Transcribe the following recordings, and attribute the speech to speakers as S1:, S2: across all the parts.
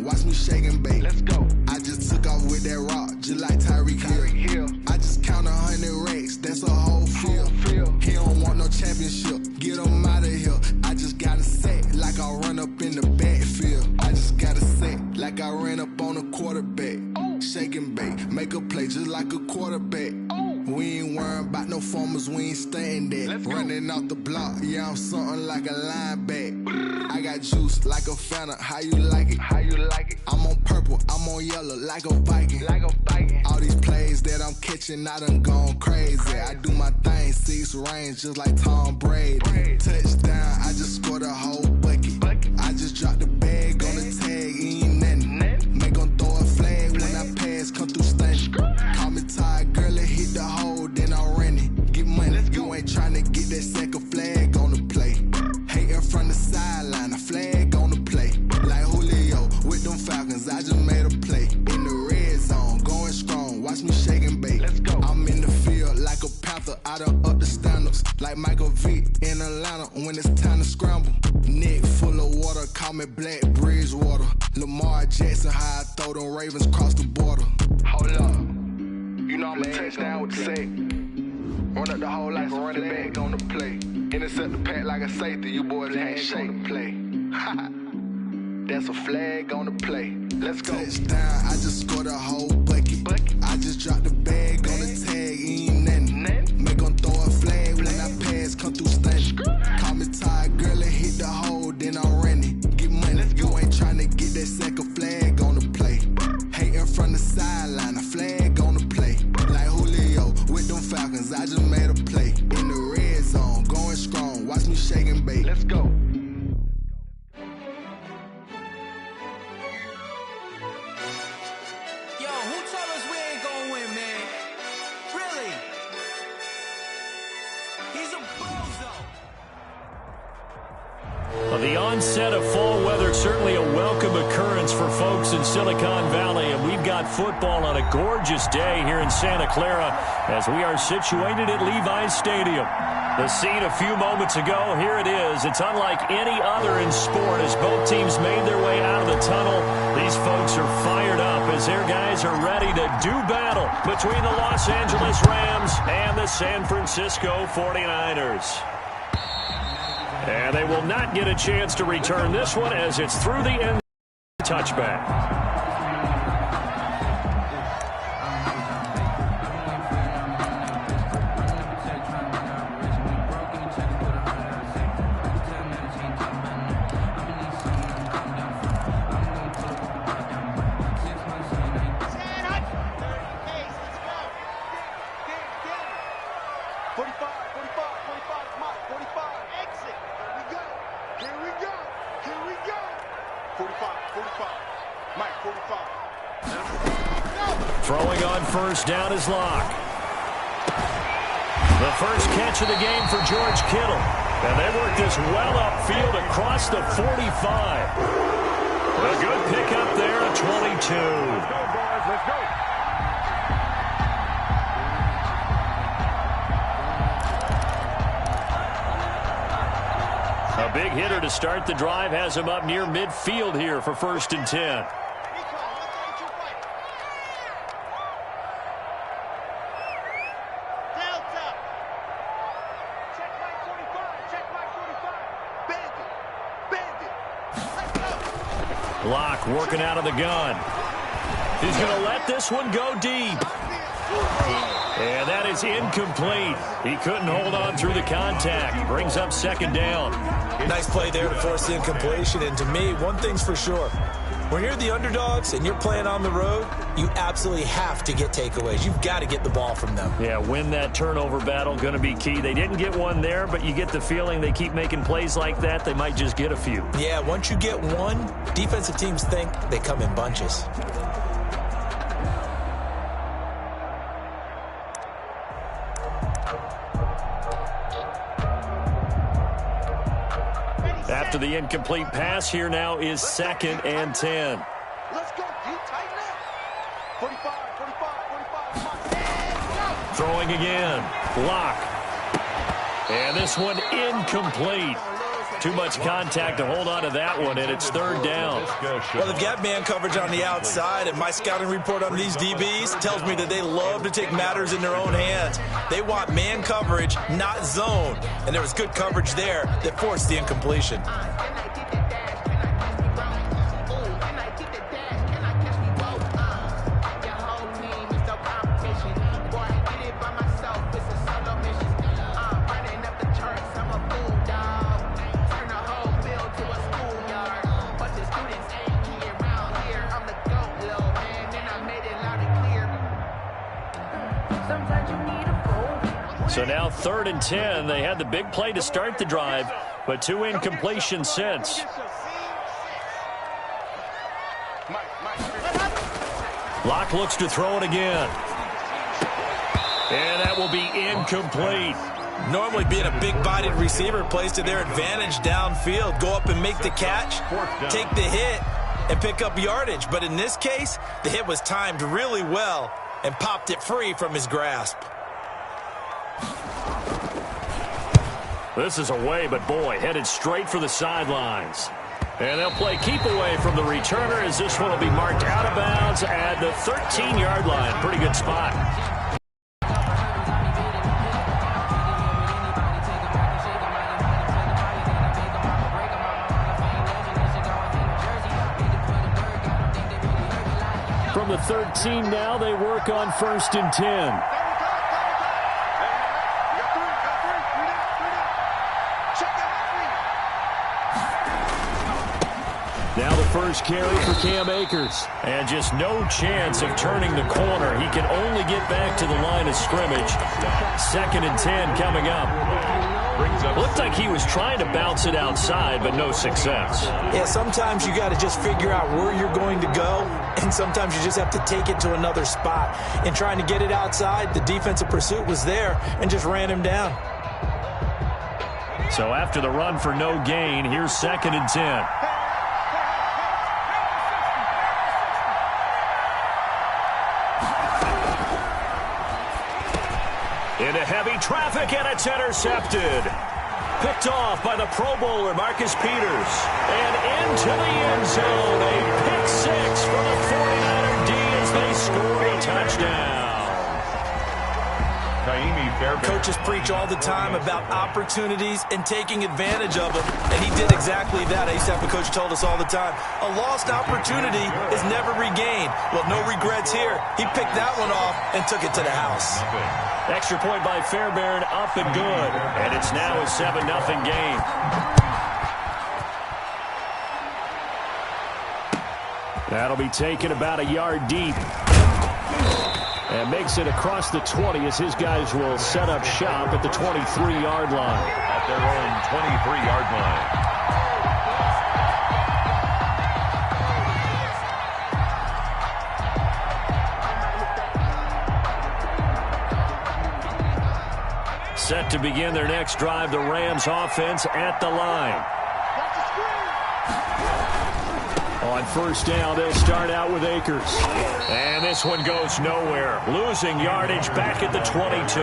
S1: watch me shake and bake.
S2: Let's go.
S1: I just took off with that rock, just like Tyreek Hill. I just count 100 racks, that's a whole field. He don't want no championship, get him out of here. I just got to set like I run up in the backfield. I just got to set like I ran up on a quarterback. Shake and bake, make a play just like a quarterback. We ain't worrying about no formers, we ain't staying there. Running off the block, yeah, I'm something like a linebacker. I got juice like a Fanta, how you like it?
S2: How you like it?
S1: I'm on purple, I'm on yellow like a Viking.
S2: Like a Viking.
S1: All these plays that I'm catching, I done gone crazy. I do my thing, 6 range just like Tom Brady. Touchdown, I just scored a whole bucket. I just dropped the bag on the tag, ain't nothing. Make 'em throw a flag when I pass, come through stunning. Call me tired, girl, it hit the hole, then I ran it. Get money, you ain't tryna get that second flag on the play. Hating from the sideline, a flag on the play. Like Julio with them Falcons, I just made a play. In the red zone, going strong, watch me shake and bake.
S2: Let's go.
S1: I'm in the field like a Panther, I done up the standards. Like Michael Vick in Atlanta when it's time to scramble. Neck full of water, call me Black Bridgewater. Lamar Jackson, how I throw them Ravens cross the border.
S2: Hold up. You know I'm a touchdown with the sack. Run up the whole like a running back on the play. Intercept the pack like a safety, you boys handshake on the play. That's a flag on the play. Let's go.
S1: Touchdown, I just scored a whole bucket. I just dropped the bag on the tag, ain't nothing. Make 'em throw a flag when I pass, come through stunning. Call me tired, girl, it hit the hole, then I ran it. Get money, you ain't tryna get that second flag on the play. Hating from the sideline, a flag on the play. Like Julio with them Falcons, I just made a play. In the red zone, going strong, watch me shake and bake.
S2: Let's go.
S3: Yo, who told us we ain't gonna win, man? Really? He's a bozo.
S4: Well, the onset of fall weather, certainly a welcome occurrence for folks in Silicon Valley, and we've got football on a gorgeous day here in Santa Clara as we are situated at Levi's Stadium. The scene a few moments ago, here it is. It's unlike any other in sport as both teams made their way out of the tunnel. These folks are fired up as their guys are ready to do battle between the Los Angeles Rams and the San Francisco 49ers. And they will not get a chance to return this one as it's through the end touchback. Throwing on first down is Locke. The first catch of the game for George Kittle. And they work this well upfield across the 45. A good pickup there at 22.
S2: Let's go, boys. Let's go.
S4: A big hitter to start the drive has him up near midfield here for 1st and 10. Locke working out of the gun. He's going to let this one go deep. And that is incomplete. He couldn't hold on through the contact. Brings up 2nd down.
S5: Nice play there to force the incompletion. And to me, one thing's for sure. When you're the underdogs and you're playing on the road, you absolutely have to get takeaways. You've got to get the ball from them.
S4: Yeah, win that turnover battle, going to be key. They didn't get one there, but you get the feeling they keep making plays like that, they might just get a few.
S5: Yeah, once you get one, defensive teams think they come in bunches.
S4: After the incomplete pass, here now is 2nd and 10.
S2: Let's go. You tighten up. 45, 45.
S4: Throwing again. Locke. And this one incomplete. Too much contact to hold on to that one, and it's third down.
S5: Well, they've got man coverage on the outside, and my scouting report on these DBs tells me that they love to take matters in their own hands. They want man coverage, not zone. And there was good coverage there that forced the incompletion.
S4: So now 3rd and 10. They had the big play to start the drive, but 2 incompletions since. Locke looks to throw it again. And that will be incomplete.
S5: Normally being a big-bodied receiver plays to their advantage downfield. Go up and make the catch, take the hit, and pick up yardage. But in this case, the hit was timed really well and popped it free from his grasp.
S4: This is away, but boy, headed straight for the sidelines. And they'll play keep away from the returner as this one will be marked out of bounds at the 13-yard line. Pretty good spot. From the 13 now, they work on 1st and 10. Now the first carry for Cam Akers. And just no chance of turning the corner. He can only get back to the line of scrimmage. 2nd and 10 coming up. Looked like he was trying to bounce it outside, but no success.
S5: Yeah, sometimes you got to just figure out where you're going to go, and sometimes you just have to take it to another spot. In trying to get it outside, the defensive pursuit was there and just ran him down.
S4: So after the run for no gain, here's 2nd and 10. Into heavy traffic, and it's intercepted. Picked off by the Pro Bowler, Marcus Peters. And into the end zone. A pick six for the 49er D as they score a touchdown.
S5: Coaches preach all the time about opportunities and taking advantage of them, and he did exactly that. I used to have a coach told us all the time, a lost opportunity is never regained. Well, no regrets here. He picked that one off and took it to the house.
S4: Extra point by Fairbairn, up and good. And it's now a 7-0 game. That'll be taken about a yard deep. And makes it across the 20 as his guys will set up shop at the 23-yard line.
S6: At their own 23-yard line.
S4: Set to begin their next drive, the Rams offense at the line. On 1st down, they'll start out with Akers. And this one goes nowhere. Losing yardage back at the 22.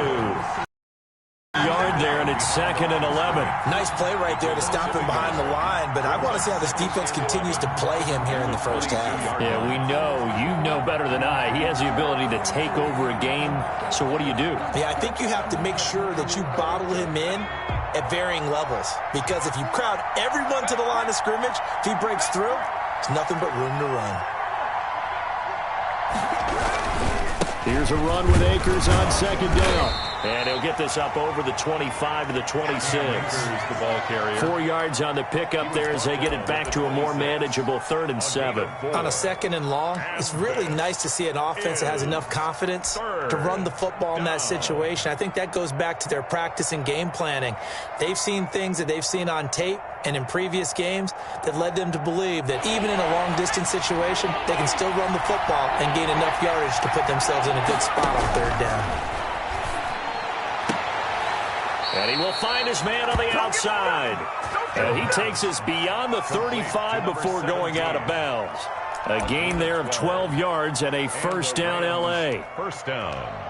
S4: Yard there, and it's 2nd and 11.
S5: Nice play right there to stop him behind the line, but I want to see how this defense continues to play him here in the first half.
S4: Yeah, we know. You know better than I. He has the ability to take over a game, so what do you do?
S5: Yeah, I think you have to make sure that you bottle him in at varying levels, because if you crowd everyone to the line of scrimmage, if he breaks through, it's nothing but room to run.
S4: Here's a run with Akers on 2nd down. And he'll get this up over the 25 to the 26.
S6: The ball carrier.
S4: 4 yards on the pickup there as they get it back to a more manageable 3rd and 7.
S5: On a 2nd and long, it's really nice to see an offense that has enough confidence to run the football in that situation. I think that goes back to their practice and game planning. They've seen things that they've seen on tape and in previous games that led them to believe that even in a long-distance situation, they can still run the football and gain enough yardage to put themselves in a good spot on 3rd down.
S4: And he will find his man on the outside. And he takes us beyond the 35 before going out of bounds. A gain there of 12 yards and a 1st down L.A.
S6: 1st down.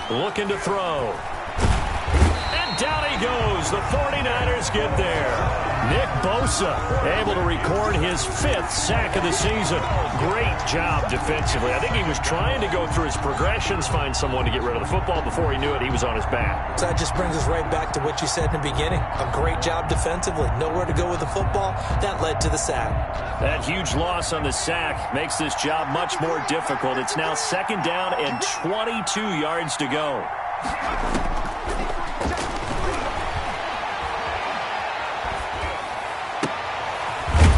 S4: Looking to throw. And down he goes. The 49ers get there. Nick Bosa able to record his 5th sack of the season. Great job defensively. I think he was trying to go through his progressions, find someone to get rid of the football. Before he knew it, he was on his back.
S5: So that just brings us right back to what you said in the beginning. A great job defensively. Nowhere to go with the football. That led to the sack.
S4: That huge loss on the sack makes this job much more difficult. It's now 2nd down and 22 yards to go.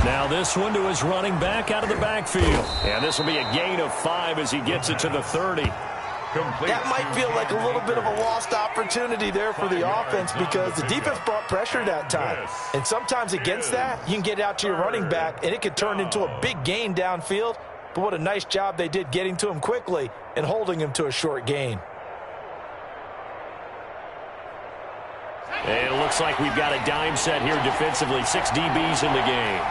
S4: Now this one to his running back out of the backfield. And this will be a gain of 5 as he gets it to the 30.
S5: That might feel like a little bit of a lost opportunity there for the offense because the defense brought pressure that time. And sometimes against that, you can get out to your running back, and it could turn into a big gain downfield. But what a nice job they did getting to him quickly and holding him to a short gain.
S4: And it looks like we've got a dime set here defensively. 6 DBs in the game.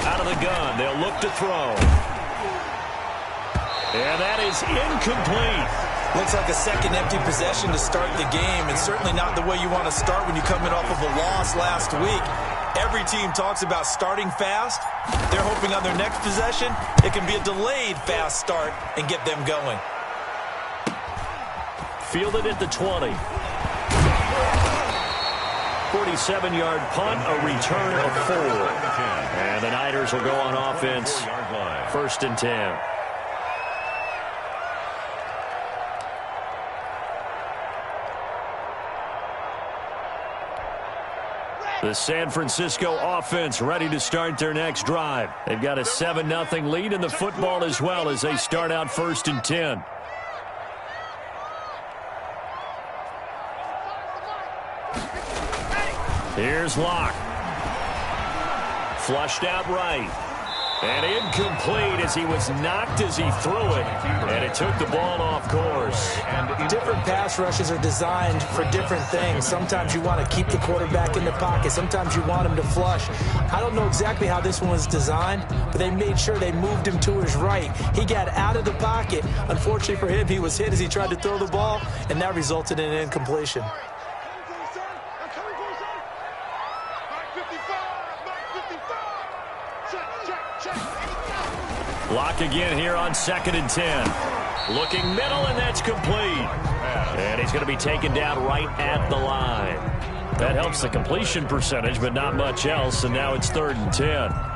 S4: Out of the gun, they'll look to throw. And that is incomplete.
S5: Looks like a second empty possession to start the game, and certainly not the way you want to start when you're coming off of a loss last week. Every team talks about starting fast. They're hoping on their next possession, it can be a delayed fast start and get them going.
S4: Fielded at the 20. 47-yard punt, a return of 4. And the Niners will go on offense. 1st and 10. The San Francisco offense ready to start their next drive. They've got a 7-0 lead in the football as well as they start out 1st and 10. Here's Locke. Flushed out right. And incomplete as he was knocked as he threw it. And it took the ball off course.
S5: Different pass rushes are designed for different things. Sometimes you want to keep the quarterback in the pocket. Sometimes you want him to flush. I don't know exactly how this one was designed, but they made sure they moved him to his right. He got out of the pocket. Unfortunately for him, he was hit as he tried to throw the ball, and that resulted in an incompletion.
S4: Lock again here on 2nd and 10. Looking middle, and that's complete. And he's going to be taken down right at the line. That helps the completion percentage, but not much else, and now it's 3rd and 10.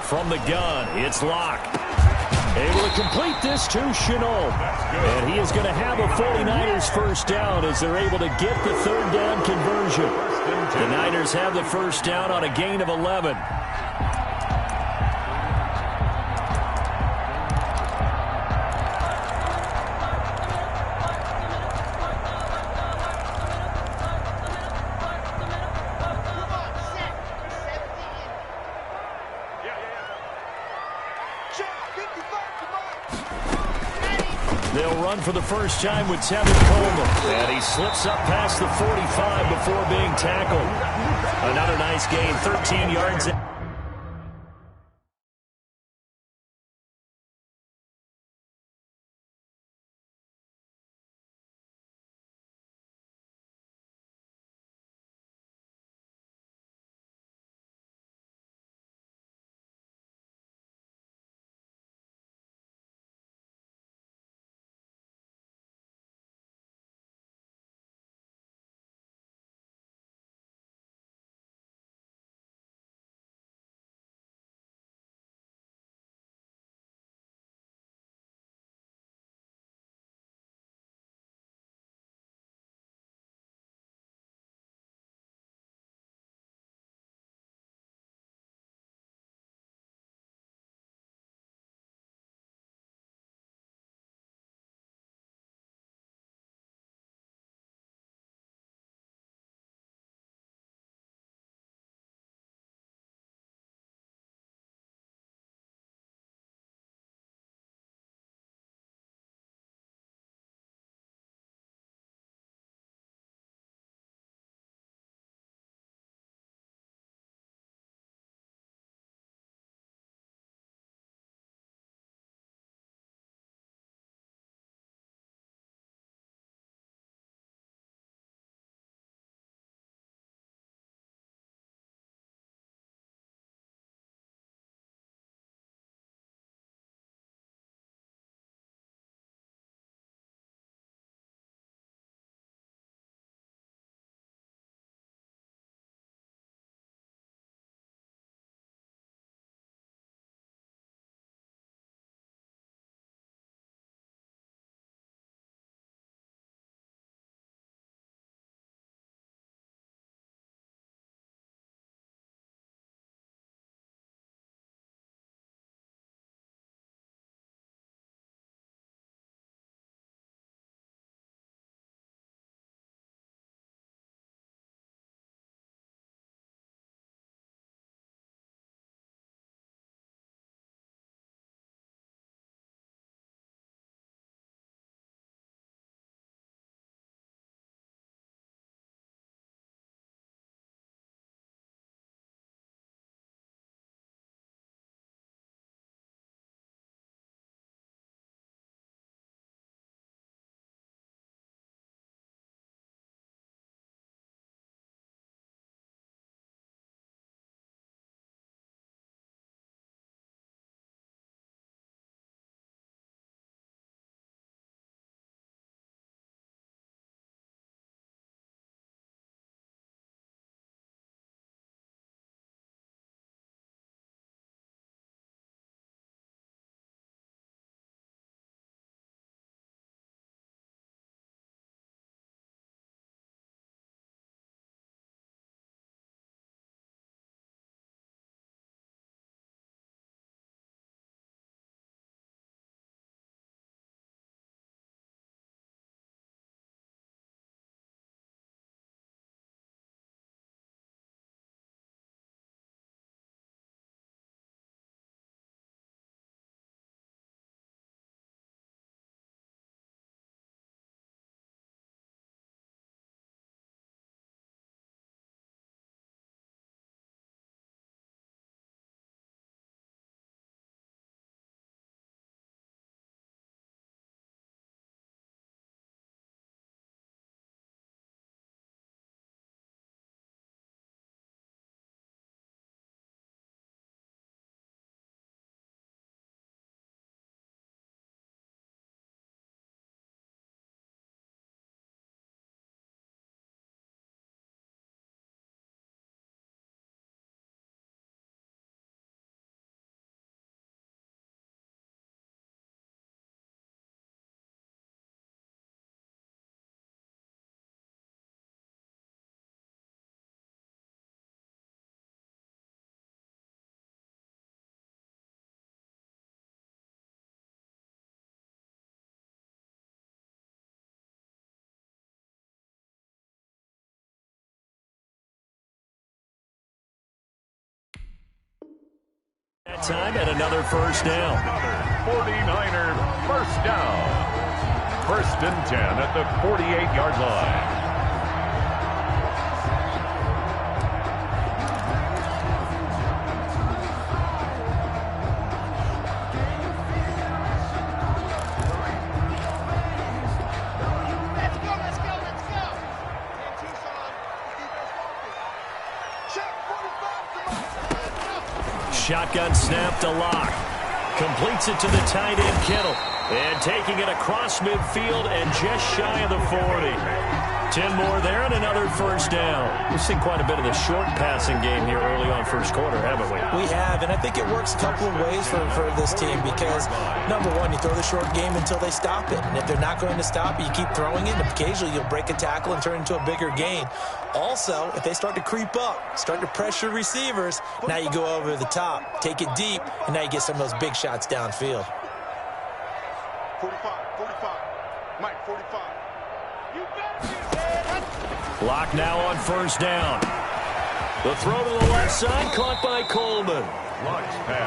S4: From the gun, it's Locke. Able to complete this to Chenault. And he is going to have a 49ers first down as they're able to get the 3rd down conversion. The Niners have the first down on a gain of 11. They'll run for the first time with Tevin Coleman. And he slips up past the 45 before being tackled. Another nice gain, 13 yards. time and another first down.
S6: 49er first down. 1st and 10 at the 48-yard line.
S4: Shotgun snap to Locke. Completes it to the tight end, Kittle. And taking it across midfield and just shy of the 40. 10 more there and another first down. We've seen quite a bit of the short passing game here early on first quarter, haven't we?
S5: We have, and I think it works a couple of ways for this team because, number one, you throw the short game until they stop it. And if they're not going to stop it, you keep throwing it, and occasionally you'll break a tackle and turn it into a bigger gain. Also, if they start to creep up, start to pressure receivers, now you go over the top, take it deep, and now you get some of those big shots downfield.
S2: 45, Mike, 45. You better be
S4: Lock now on first down. The throw to the left side, caught by Coleman.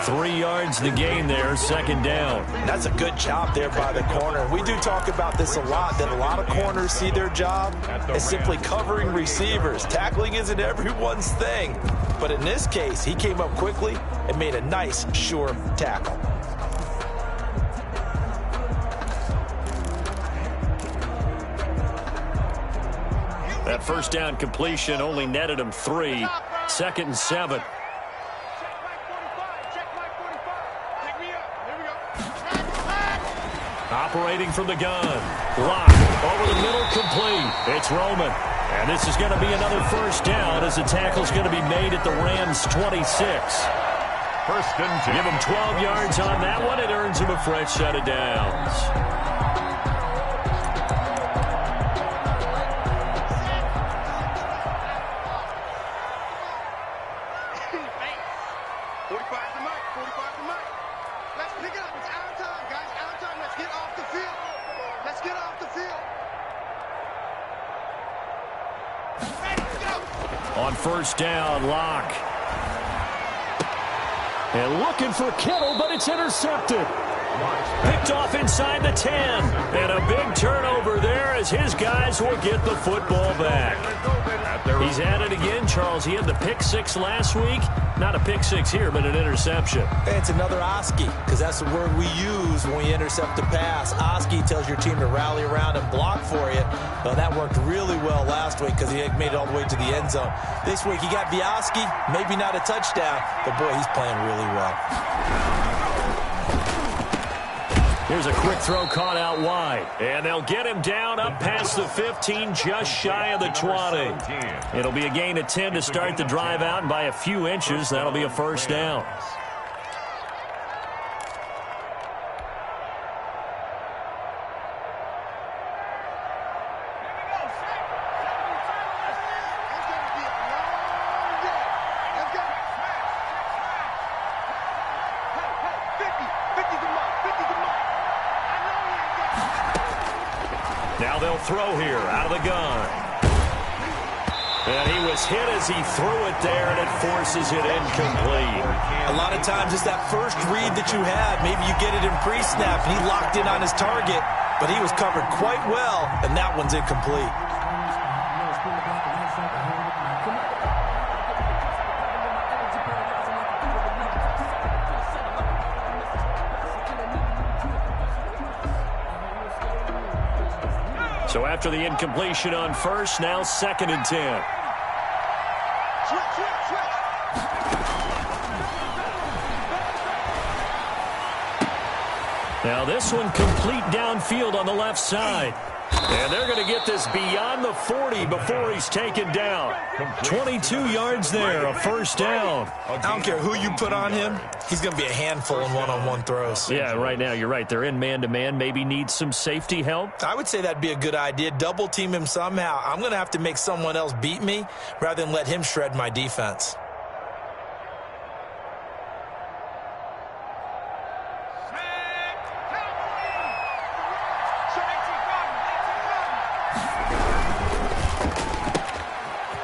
S4: 3 yards the gain there, 2nd down.
S5: That's a good job there by the corner. We do talk about this a lot, that a lot of corners see their job as simply covering receivers. Tackling isn't everyone's thing. But in this case, he came up quickly and made a nice, sure tackle.
S4: That first down completion only netted him 3. 2nd and 7. Operating from the gun. Lock over the middle, complete. It's Roman. And this is going to be another first down as the tackle's going to be made at the Rams' 26.
S6: 1st and 10.
S4: Give him 12 yards on that one. It earns him a fresh set of downs. On first down, Locke. And looking for Kittle, but it's intercepted. Picked off inside the 10. And a big turnover there as his guys will get the football back. He's at it again, Charles. He had the pick 6 last week. Not a pick 6 here, but an interception.
S5: It's another Oski, because that's the word we use when we intercept a pass. Oski tells your team to rally around and block for you. Well, that worked really well last week because he made it all the way to the end zone. This week, he got Bioski, maybe not a touchdown, but boy, he's playing really well.
S4: Here's a quick throw caught out wide. And they'll get him down up past the 15, just shy of the 20. It'll be a gain of 10 to start the drive out, and by a few inches, that'll be a first down. Now they'll throw here out of the gun. And he was hit as he threw it there, and it forces it incomplete.
S5: A lot of times it's that first read that you have. Maybe you get it in pre-snap, and he locked in on his target, but he was covered quite well, and that one's incomplete.
S4: So after the incompletion on first, now 2nd and 10. Now this one complete downfield on the left side. And they're going to get this beyond the 40 before he's taken down. 22 yards there, a first down.
S5: I don't care who you put on him. He's going to be a handful in one-on-one throws.
S4: Yeah, right now you're right. They're in man-to-man. Maybe needs some safety help.
S5: I would say that'd be a good idea. Double team him somehow. I'm going to have to make someone else beat me rather than let him shred my defense.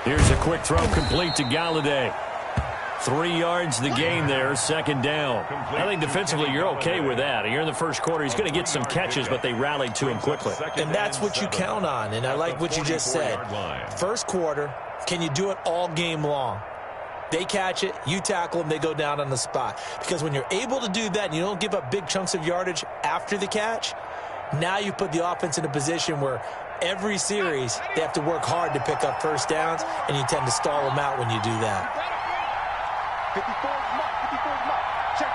S4: Here's a quick throw complete to Galladay. 3 yards the gain there, second down. I think defensively you're okay with that. You're in the first quarter. He's going to get some catches, but they rallied to him quickly.
S5: And that's what you count on, and I like what you just said. First quarter, can you do it all game long? They catch it, you tackle them, they go down on the spot. Because when you're able to do that and you don't give up big chunks of yardage after the catch, now you put the offense in a position where every series they have to work hard to pick up first downs, and you tend to stall them out when you do that.
S2: 54's mark, 54's mark. Check.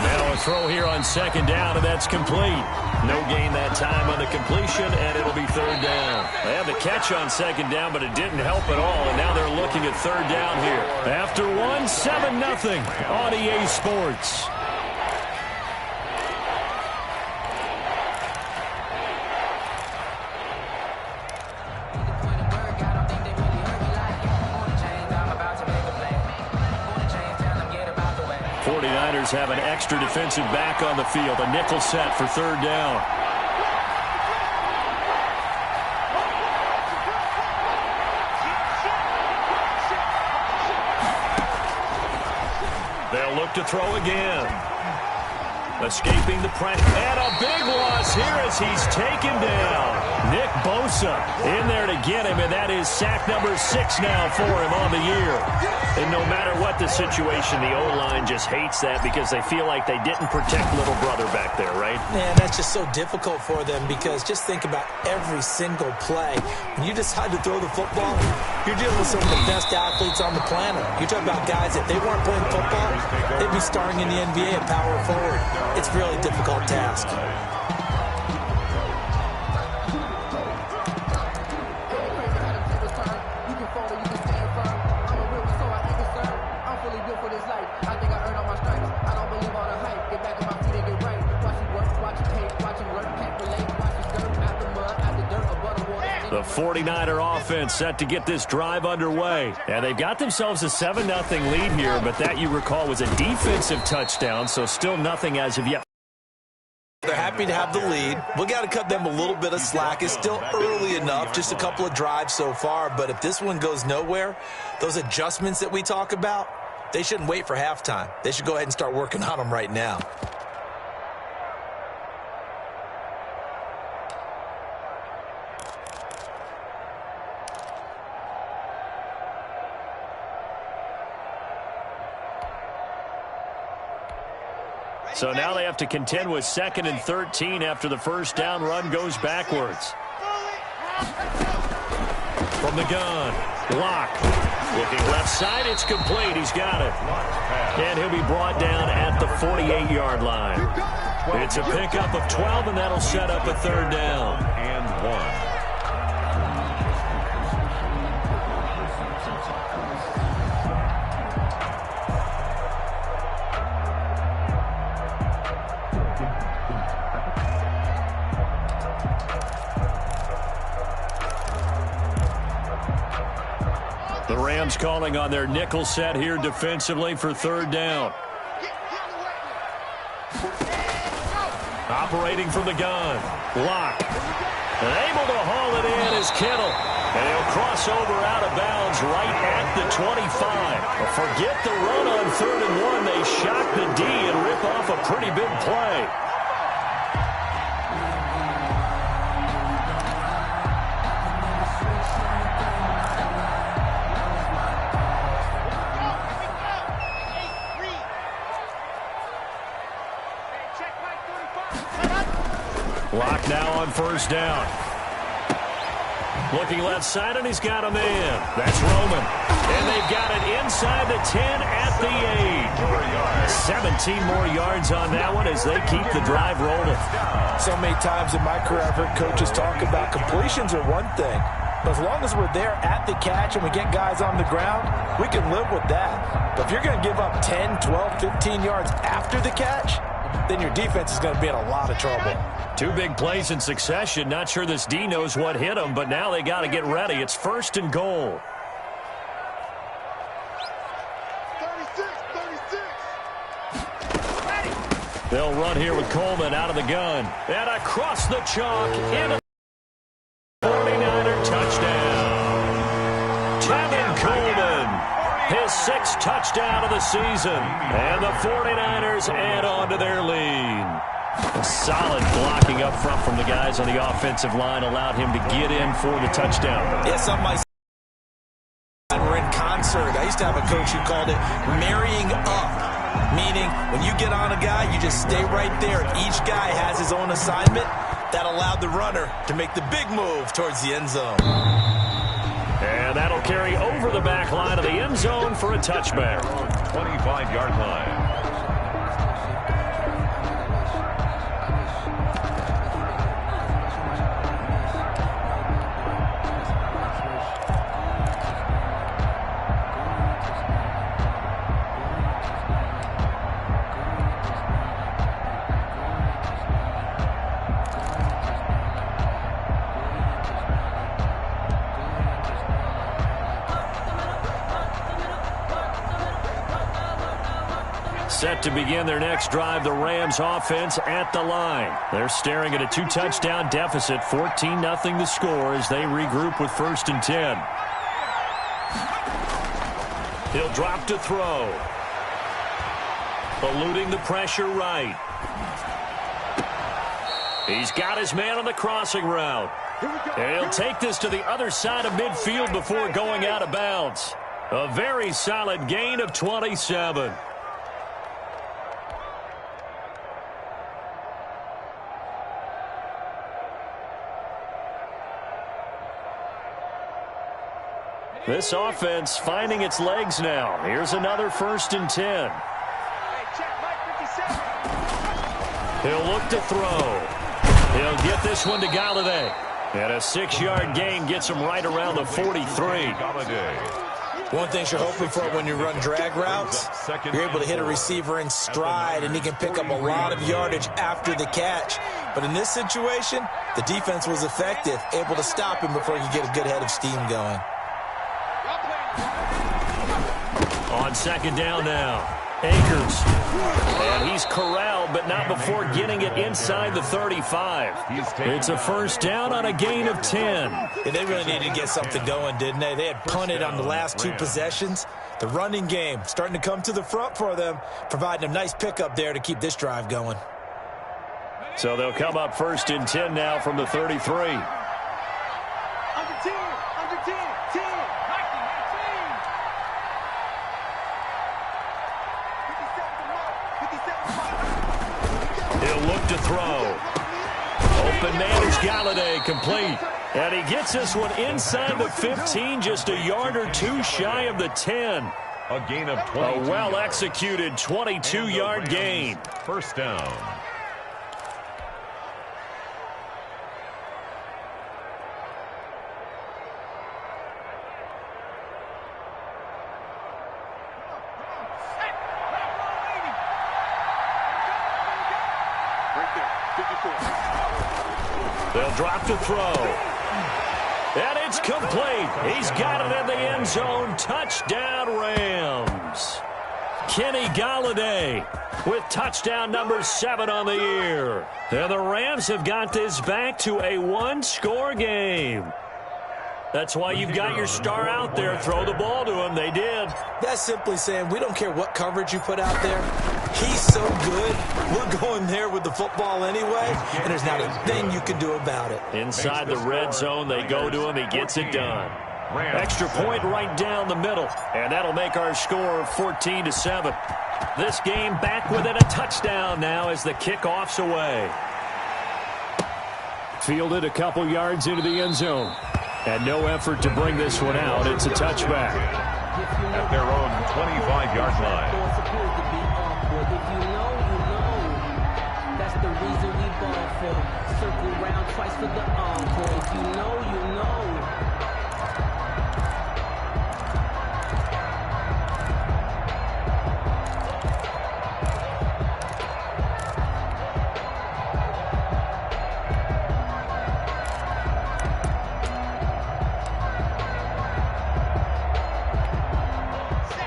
S4: Now a throw here on second down, and that's complete. No gain that time on the completion, and it'll be third down. They had the catch on second down, but it didn't help at all, and now they're looking at third down here. After one, 7-0 on EA Sports. Have an extra defensive back on the field. A nickel set for third down. They'll look to throw again. Escaping the pressure. And a big loss here as he's taken down. Nick Bosa in there to get him, and that is sack number 6 now for him on the year. And no matter what the situation, the O-line just hates that because they feel like they didn't protect little brother back there, right?
S5: Man, that's just so difficult for them because just think about every single play. When you decide to throw the football, you're dealing with some of the best athletes on the planet. You talk about guys, if they weren't playing football, they'd be starring in the NBA at power forward. It's a really difficult task.
S4: The 49er offense set to get this drive underway. And they've got themselves a 7-0 lead here, but that, you recall, was a defensive touchdown, so still nothing as of yet.
S5: They're happy to have the lead. We got to cut them a little bit of slack. It's still early enough, just a couple of drives so far, but if this one goes nowhere, those adjustments that we talk about, they shouldn't wait for halftime. They should go ahead and start working on them right now.
S4: So now they have to contend with 2nd and 13 after the first down run goes backwards. From the gun, Locke. Looking left side, it's complete. He's got it. And he'll be brought down at the 48-yard line. It's a pickup of 12, and that'll set up a third down.
S6: And 1.
S4: The Rams calling on their nickel set here defensively for third down. Operating from the gun. Locke. And able to haul it in is Kittle. And he'll cross over out of bounds right at the 25. But forget the run on 3rd and 1. They shock the D and rip off a pretty big play. Locke now on first down. Looking left side, and he's got a man. That's Roman. And they've got it inside the 10 at the 8. 17 more yards on that one as they keep the drive rolling.
S5: So many times in my career, I've heard coaches talk about completions are one thing. But as long as we're there at the catch and we get guys on the ground, we can live with that. But if you're going to give up 10, 12, 15 yards after the catch, then your defense is going to be in a lot of trouble.
S4: 2 big plays in succession. Not sure this D knows what hit them, but now they got to get ready. It's 1st and goal.
S2: 36.
S4: They'll run here with Coleman out of the gun. And across the chalk. In a 49er touchdown. sixth touchdown of the season. And the 49ers add on to their lead. A solid blocking up front from the guys on the offensive line allowed him to get in for the touchdown.
S5: Yeah, some might say we're in concert. I used to have a coach who called it marrying up, meaning when you get on a guy, you just stay right there. Each guy has his own assignment. That allowed the runner to make the big move towards the end zone.
S4: And that'll carry over the back line of the end zone for a touchback.
S6: 25-yard line.
S4: Set to begin their next drive, the Rams offense at the line. They're staring at a 2-touchdown deficit, 14-0 the score as they regroup with 1st and 10. He'll drop to throw. Eluding the pressure right. He's got his man on the crossing route. And he'll take this to the other side of midfield before going out of bounds. A very solid gain of 27. This offense finding its legs now. Here's another 1st and 10. He'll look to throw. He'll get this one to Galladay. And a 6-yard gain gets him right around the 43.
S5: One thing you're hoping for when you run drag routes, you're able to hit a receiver in stride, and he can pick up a lot of yardage after the catch. But in this situation, the defense was effective, able to stop him before he could get a good head of steam going.
S4: On 2nd down now, Akers. And he's corralled, but not before getting it inside the 35. It's a 1st down on a gain of 10.
S5: Yeah, they really needed to get something going, didn't they? They had punted on the last 2 possessions. The running game starting to come to the front for them, providing a nice pickup there to keep this drive going.
S4: So they'll come up 1st and 10 now from the 33. He'll look to throw. Open man is Galladay, complete. And he gets this one inside the 15, just a yard or 2 shy of the 10.
S6: A gain of 20.
S4: A well-executed 22-yard gain.
S6: 1st down.
S4: They'll drop to throw. And it's complete. He's got it in the end zone. Touchdown, Rams. Kenny Galladay with touchdown number 7 on the year. And the Rams have got this back to a 1-score game. That's why you've got your star out there. Throw the ball to him. They did.
S5: That's simply saying we don't care what coverage you put out there. He's so good. We're going there with the football anyway, and there's not a thing you can do about it.
S4: Inside the red zone, they go to him. He gets it done. Extra point right down the middle, and that'll make our score 14-7. This game back within a touchdown now as the kickoff's away. Fielded a couple yards into the end zone. And no effort to bring this one out. It's a touchback.
S6: At their own 25-yard line.
S3: If you know, you know. That's the reason we ball for. Circle round twice for the encore. If you know, you know.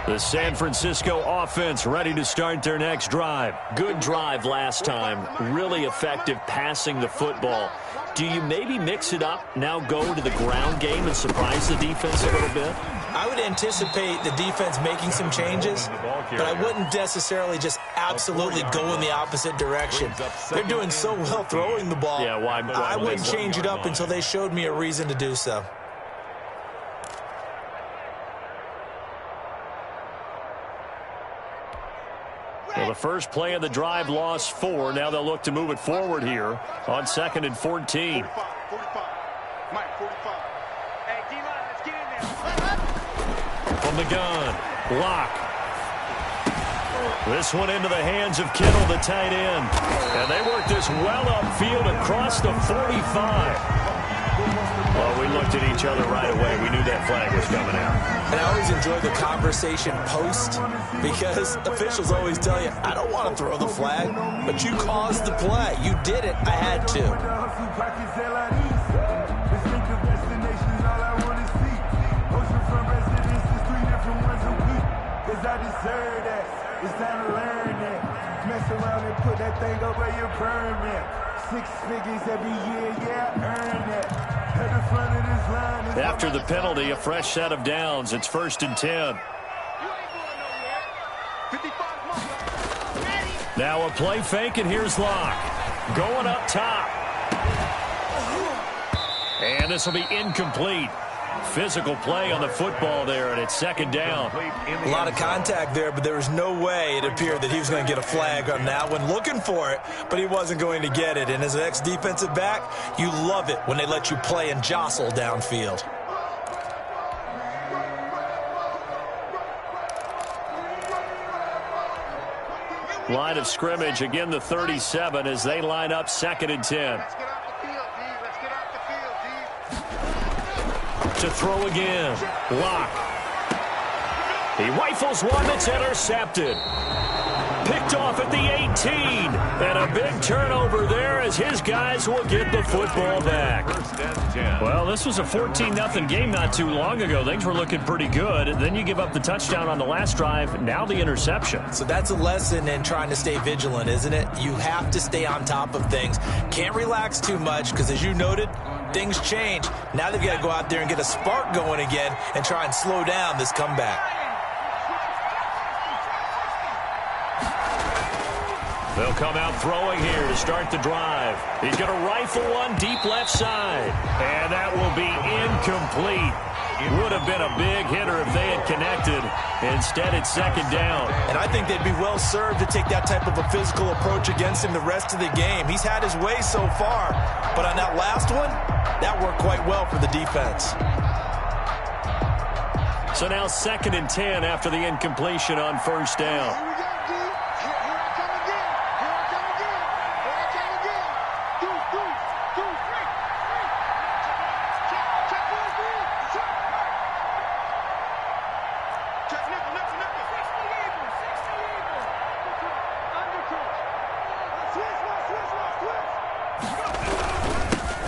S4: The San Francisco offense ready to start their next drive. Good drive last time. Really effective passing the football. Do you maybe mix it up, now go to the ground game and surprise the defense a little bit?
S5: I would anticipate the defense making some changes, but I wouldn't necessarily just absolutely go in the opposite direction. They're doing so well throwing the ball.
S4: Yeah, why
S5: I wouldn't change it up until they showed me a reason to do so.
S4: Well, the first play of the drive lost 4. Now they'll look to move it forward here on 2nd and 14.
S2: 45. Mike, 45. Hey, D-line, let's get in there.
S4: From the gun, Locke. This one into the hands of Kittle, the tight end. And they work this well upfield across the 45. Well, we looked at each other right away. We knew that flag was coming out.
S5: And I always enjoy the conversation post because officials always tell you, I don't want to throw the flag, but you caused the play. You did it. I had to.
S7: It's time to learn that. Mess around and put that thing up where your permit. 6 figures every year, yeah, earn that. At the front of this line.
S4: After the penalty, a fresh set of downs. It's 1st and 10. Now a play fake, and here's Locke. Going up top. And this will be incomplete. Physical play on the football there, and it's 2nd down.
S5: A lot of contact there, but there was no way it appeared that he was going to get a flag on that one. Looking for it, but he wasn't going to get it. And as an ex-defensive back, you love it when they let you play and jostle downfield.
S4: Line of scrimmage, again the 37 as they line up 2nd and 10. To throw again, Locke. He rifles one that's intercepted. Picked off at the 18. And a big turnover there as his guys will get the football back. Well, this was a 14-0 game not too long ago. Things were looking pretty good. Then you give up the touchdown on the last drive. Now the interception.
S5: So that's a lesson in trying to stay vigilant, isn't it? You have to stay on top of things. Can't relax too much because, as you noted, things change. Now they've got to go out there and get a spark going again and try and slow down this comeback.
S4: They'll come out throwing here to start the drive. He's going to rifle one deep left side. And that will be incomplete. Would have been a big hitter if they had connected. Instead, it's 2nd down.
S5: And I think they'd be well served to take that type of a physical approach against him the rest of the game. He's had his way so far. But on that last one, that worked quite well for the defense.
S4: So now 2nd and 10 after the incompletion on 1st down.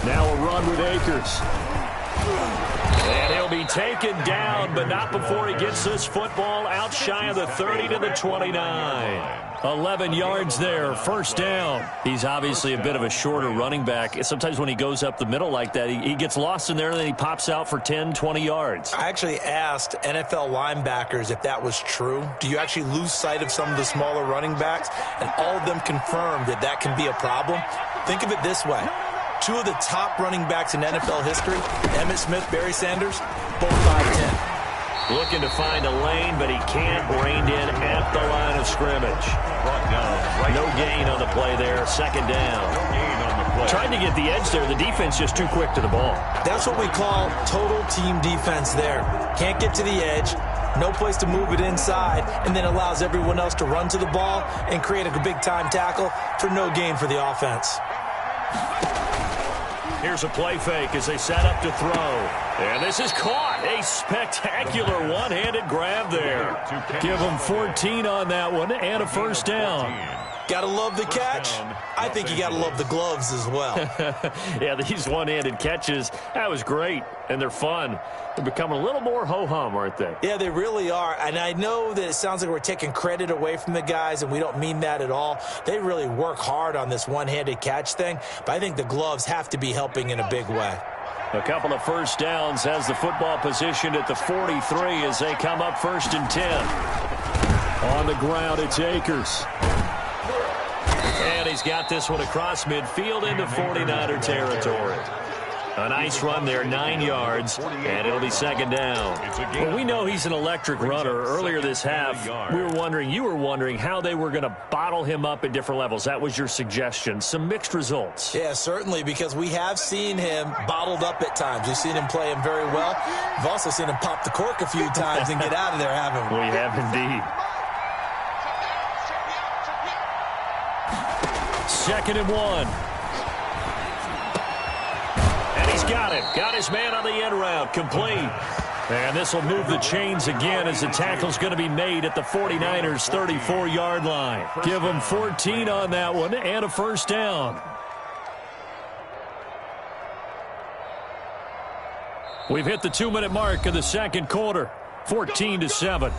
S4: Now a run with Akers. And he'll be taken down, but not before he gets this football out shy of the 30 to the 29. 11 yards there, 1st down. He's obviously a bit of a shorter running back. Sometimes when he goes up the middle like that, he gets lost in there, and then he pops out for 10, 20 yards.
S5: I actually asked NFL linebackers if that was true. Do you actually lose sight of some of the smaller running backs? And all of them confirmed that that can be a problem. Think of it this way. 2 of the top running backs in NFL history, Emmitt Smith, Barry Sanders, both 5'10".
S4: Looking to find a lane, but he can't. Reined in at the line of scrimmage. No gain on the play there. 2nd down. Trying to get the edge there. The defense just too quick to the ball.
S5: That's what we call total team defense there. Can't get to the edge. No place to move it inside, and then allows everyone else to run to the ball and create a big-time tackle for no gain for the offense.
S4: Here's a play fake as they set up to throw. And this is caught. A spectacular one-handed grab there. Give them 14 on that one and a 1st down.
S5: Got to love the catch. I think you got to love the gloves as well.
S4: Yeah, these one-handed catches, that was great, and they're fun. They're becoming a little more ho-hum, aren't they?
S5: Yeah, they really are, and I know that it sounds like we're taking credit away from the guys, and we don't mean that at all. They really work hard on this one-handed catch thing, but I think the gloves have to be helping in a big way.
S4: A couple of first downs has the football positioned at the 43 as they come up 1st and 10. On the ground, it's Akers. And he's got this one across midfield into 49er territory. A nice run there, 9 yards, and it'll be 2nd down. Well, we know he's an electric runner. Earlier this half, you were wondering how they were going to bottle him up at different levels. That was your suggestion. Some mixed results.
S5: Yeah, certainly, because we have seen him bottled up at times. We've seen him play him very well. We've also seen him pop the cork a few times and get out of there, haven't we?
S4: We have indeed. 2nd and 1. Got it. Got his man on the end route. Complete. And this will move the chains again as the tackle's going to be made at the 49ers' 34-yard line. Give them 14 on that one and a 1st down. We've hit the 2-minute mark of the 2nd quarter. 14-7.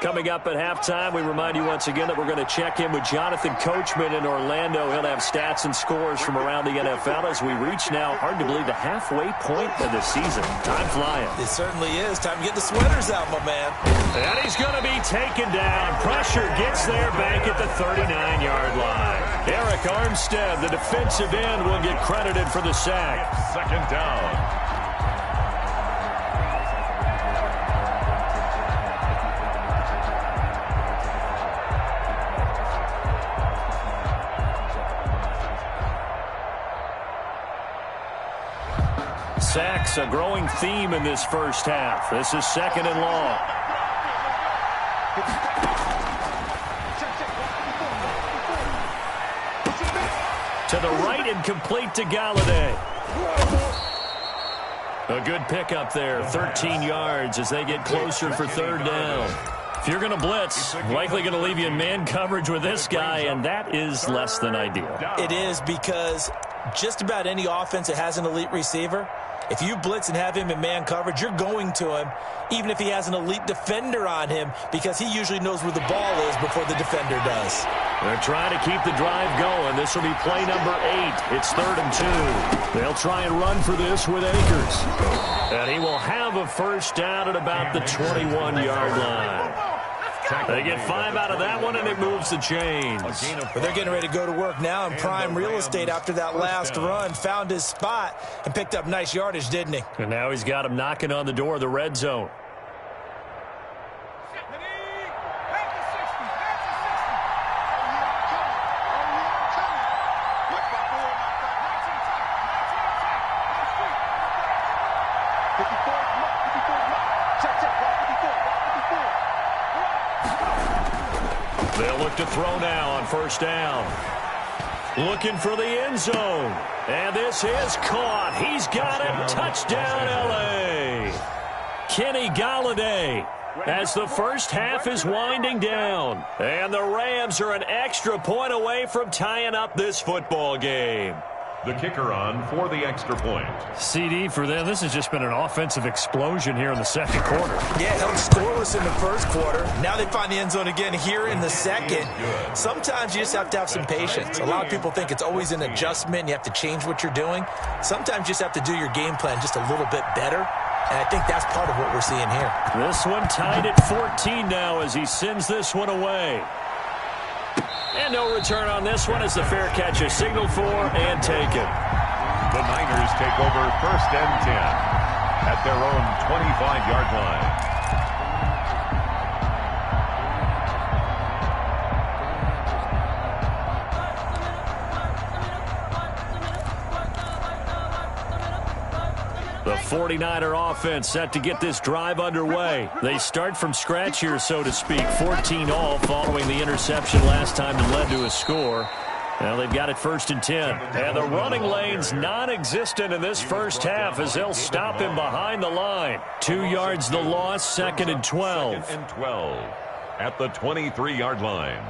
S4: Coming up at halftime, we remind you once again that we're going to check in with Jonathan Coachman in Orlando. He'll have stats and scores from around the NFL as we reach now, hard to believe, the halfway point of the season. Time flying.
S5: It certainly is. Time to get the sweaters out, my man.
S4: And he's going to be taken down. Pressure gets there back at the 39-yard line. Eric Armstead, the defensive end, will get credited for the sack.
S6: 2nd down.
S4: Sacks, a growing theme in this first half. This is 2nd and long. To the right and complete to Galladay. A good pickup there, 13 yards as they get closer for 3rd down. If you're going to blitz, likely going to leave you in man coverage with this guy, and that is less than ideal.
S5: It is, because just about any offense that has an elite receiver, if you blitz and have him in man coverage, you're going to him, even if he has an elite defender on him, because he usually knows where the ball is before the defender does.
S4: They're trying to keep the drive going. This will be play number 8. It's 3rd and 2. They'll try and run for this with Akers. And he will have a 1st down at about the 21-yard line. They get 5 out of that one, and it moves the chains.
S5: But they're getting ready to go to work now in prime real estate after that last run. Found his spot and picked up nice yardage, didn't he?
S4: And now he's got him knocking on the door of the red zone. They'll look to throw now on 1st down. Looking for the end zone. And this is caught. He's got it. Touchdown, L.A. Kenny Galladay as the first half is winding down. And the Rams are an extra point away from tying up this football game.
S6: The kicker on for the extra point.
S4: CD for them. This has just been an offensive explosion here in the 2nd quarter.
S5: Yeah, held scoreless in the 1st quarter. Now they find the end zone again here in the 2nd. Sometimes you just have to have some patience. A lot of people think it's always an adjustment. You have to change what you're doing. Sometimes you just have to do your game plan just a little bit better. And I think that's part of what we're seeing here.
S4: This one tied at 14 now as he sends this one away. And no return on this one as the fair catch is signaled for and taken.
S6: The Niners take over 1st and 10 at their own 25-yard line.
S4: The 49er offense set to get this drive underway. They start from scratch here, so to speak. 14-all following the interception last time that led to a score. Well, they've got it 1st and 10. And the running lane's non-existent in this first half as they'll stop him behind the line. 2 yards the loss, 2nd and 12.
S6: 2nd and 12 at the 23-yard line.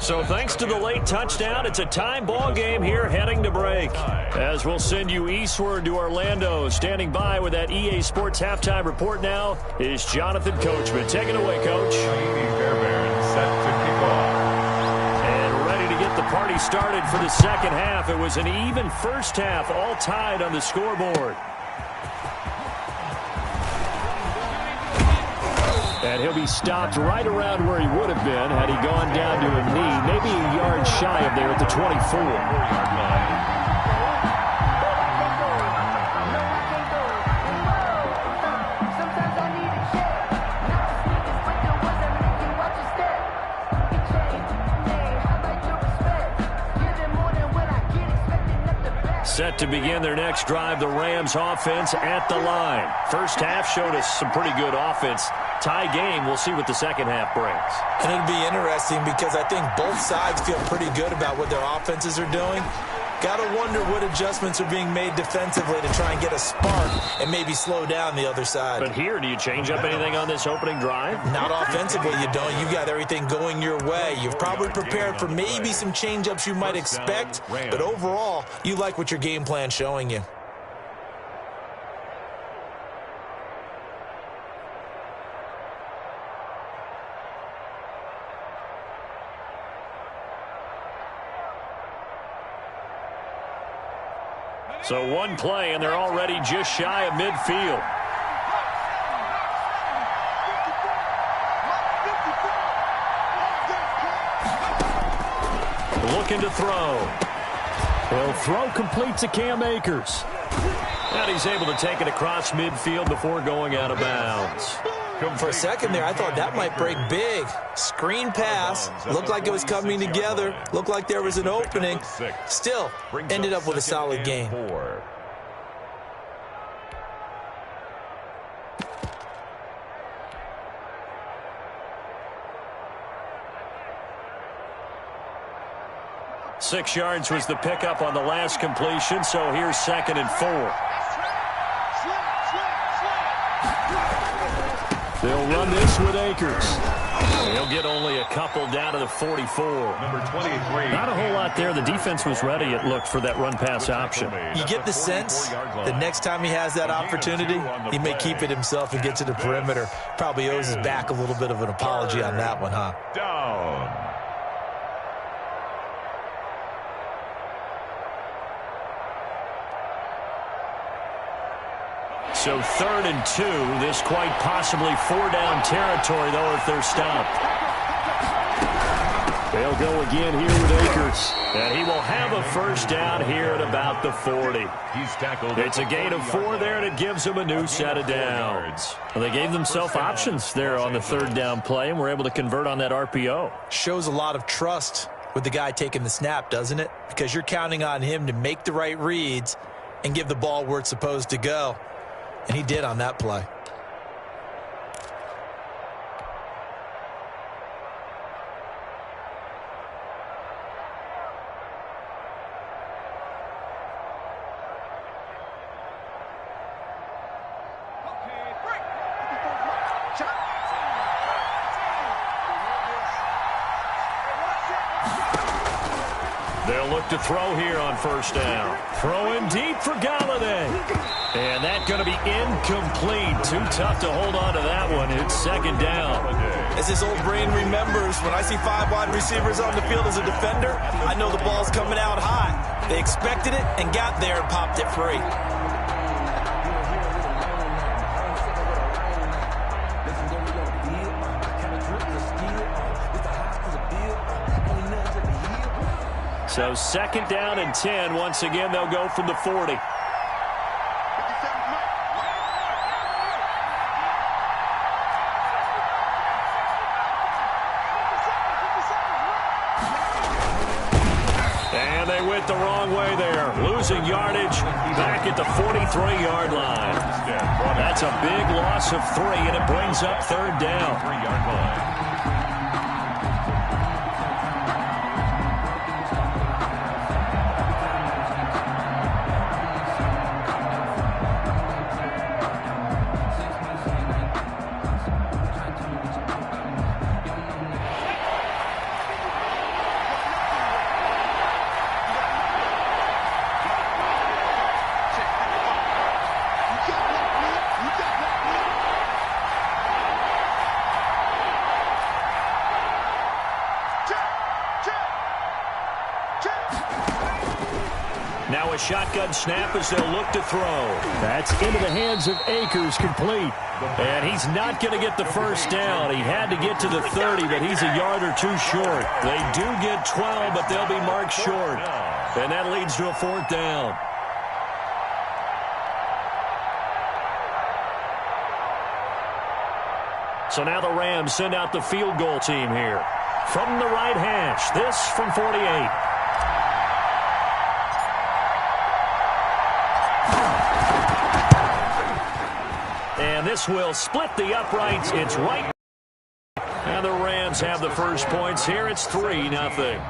S4: So thanks to the late touchdown, it's a time ball game here heading to break. As we'll send you eastward to Orlando. Standing by with that EA Sports halftime report now is Jonathan Coachman. Take it away, Coach.
S6: Fairbairn set to kick off.
S4: And ready to get the party started for the second half. It was an even first half, all tied on the scoreboard. And he'll be stopped right around where he would have been had he gone down to a knee, maybe a yard shy of there at the 24-yard line. Set to begin their next drive, the Rams offense at the line. First half showed us some pretty good offense. Tie game, we'll see what the second half brings.
S5: And it'll be interesting because I think both sides feel pretty good about what their offenses are doing. Got to wonder what adjustments are being made defensively to try and get a spark and maybe slow down the other side.
S4: But here, do you change up anything on this opening drive?
S5: Not offensively, you don't. You've got everything going your way. You've probably prepared for maybe some change-ups you might expect, but overall, you like what your game plan's showing you.
S4: So one play, and they're already just shy of midfield. Looking to throw. He'll throw complete to Cam Akers. And he's able to take it across midfield before going out of bounds.
S5: For a second there, I thought that might break big. Screen pass. Looked like it was coming together. Looked like there was an opening. Still, ended up with a solid game.
S4: Six yards was the pickup on the last completion, so here's 2nd and 4. They'll run this with Akers. He'll get only a couple down to the 44.
S6: Number 23.
S4: Not a whole lot there. The defense was ready, it looked, for that run-pass option.
S5: You get the sense that next time he has that opportunity, he may keep it himself and get to the perimeter. Probably owes his back a little bit of an apology on that one, huh?
S6: Down.
S4: So 3rd and 2. This quite possibly 4-down territory, though, if they're stopped. They'll go again here with Akers. And he will have a first down here at about the 40.
S6: He's tackled.
S4: It's a gain of 4 there, and it gives them a new set of downs. Well, they gave themselves options there on the 3rd down play, and were able to convert on that RPO.
S5: Shows a lot of trust with the guy taking the snap, doesn't it? Because you're counting on him to make the right reads and give the ball where it's supposed to go. And he did on that play.
S4: They'll look to throw here on first down. Throwing deep for Galladay. And that's going to be incomplete. Too tough to hold on to that one. It's 2nd down.
S5: As his old brain remembers, when I see 5 wide receivers on the field as a defender, I know the ball's coming out high. They expected it and got there and popped it free.
S4: So 2nd down and 10. Once again, they'll go from the 40. And they went the wrong way there. Losing yardage back at the 43-yard line. That's a big loss of 3, and it brings up 3rd down.
S6: 3-yard line.
S4: Now a shotgun snap as they'll look to throw.
S6: That's into the hands of Akers, complete.
S4: And he's not going to get the first down. He had to get to the 30, but he's a yard or two short. They do get 12, but they'll be marked short. And that leads to a fourth down. So now the Rams send out the field goal team here. From the right hash, this from 48. And this will split the uprights. It's right. And the Rams have the first points here. It's 3-0.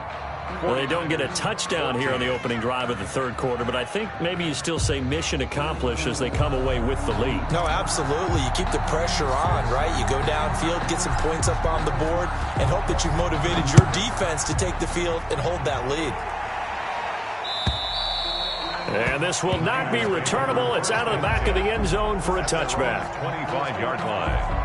S4: Well, they don't get a touchdown here on the opening drive of the third quarter, but I think maybe you still say mission accomplished as they come away with the lead.
S5: No, absolutely. You keep the pressure on, right? You go downfield, get some points up on the board, and hope that you've motivated your defense to take the field and hold that lead.
S4: And this will not be returnable. It's out of the back of the end zone for a touchback.
S6: 25-yard line.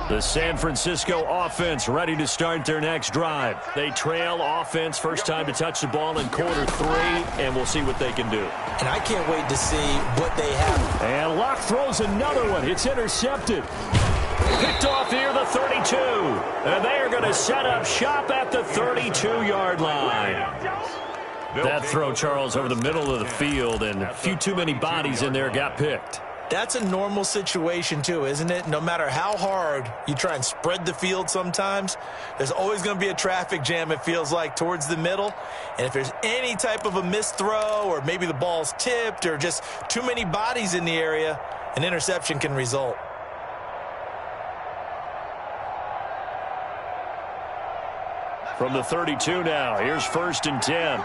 S4: The San Francisco offense ready to start their next drive. They trail offense, first time to touch the ball in quarter 3, and we'll see what they can do.
S5: And I can't wait to see what they have.
S4: And Locke throws another one. It's intercepted. Picked off near the 32. And they are going to set up shop at the 32-yard line. That throw, Charles, over the middle of the field, and a few too many bodies in there got picked.
S5: That's a normal situation, too, isn't it? No matter how hard you try and spread the field sometimes, there's always going to be a traffic jam, it feels like, towards the middle. And if there's any type of a missed throw or maybe the ball's tipped or just too many bodies in the area, an interception can result.
S4: From the 32 now, here's 1st and 10.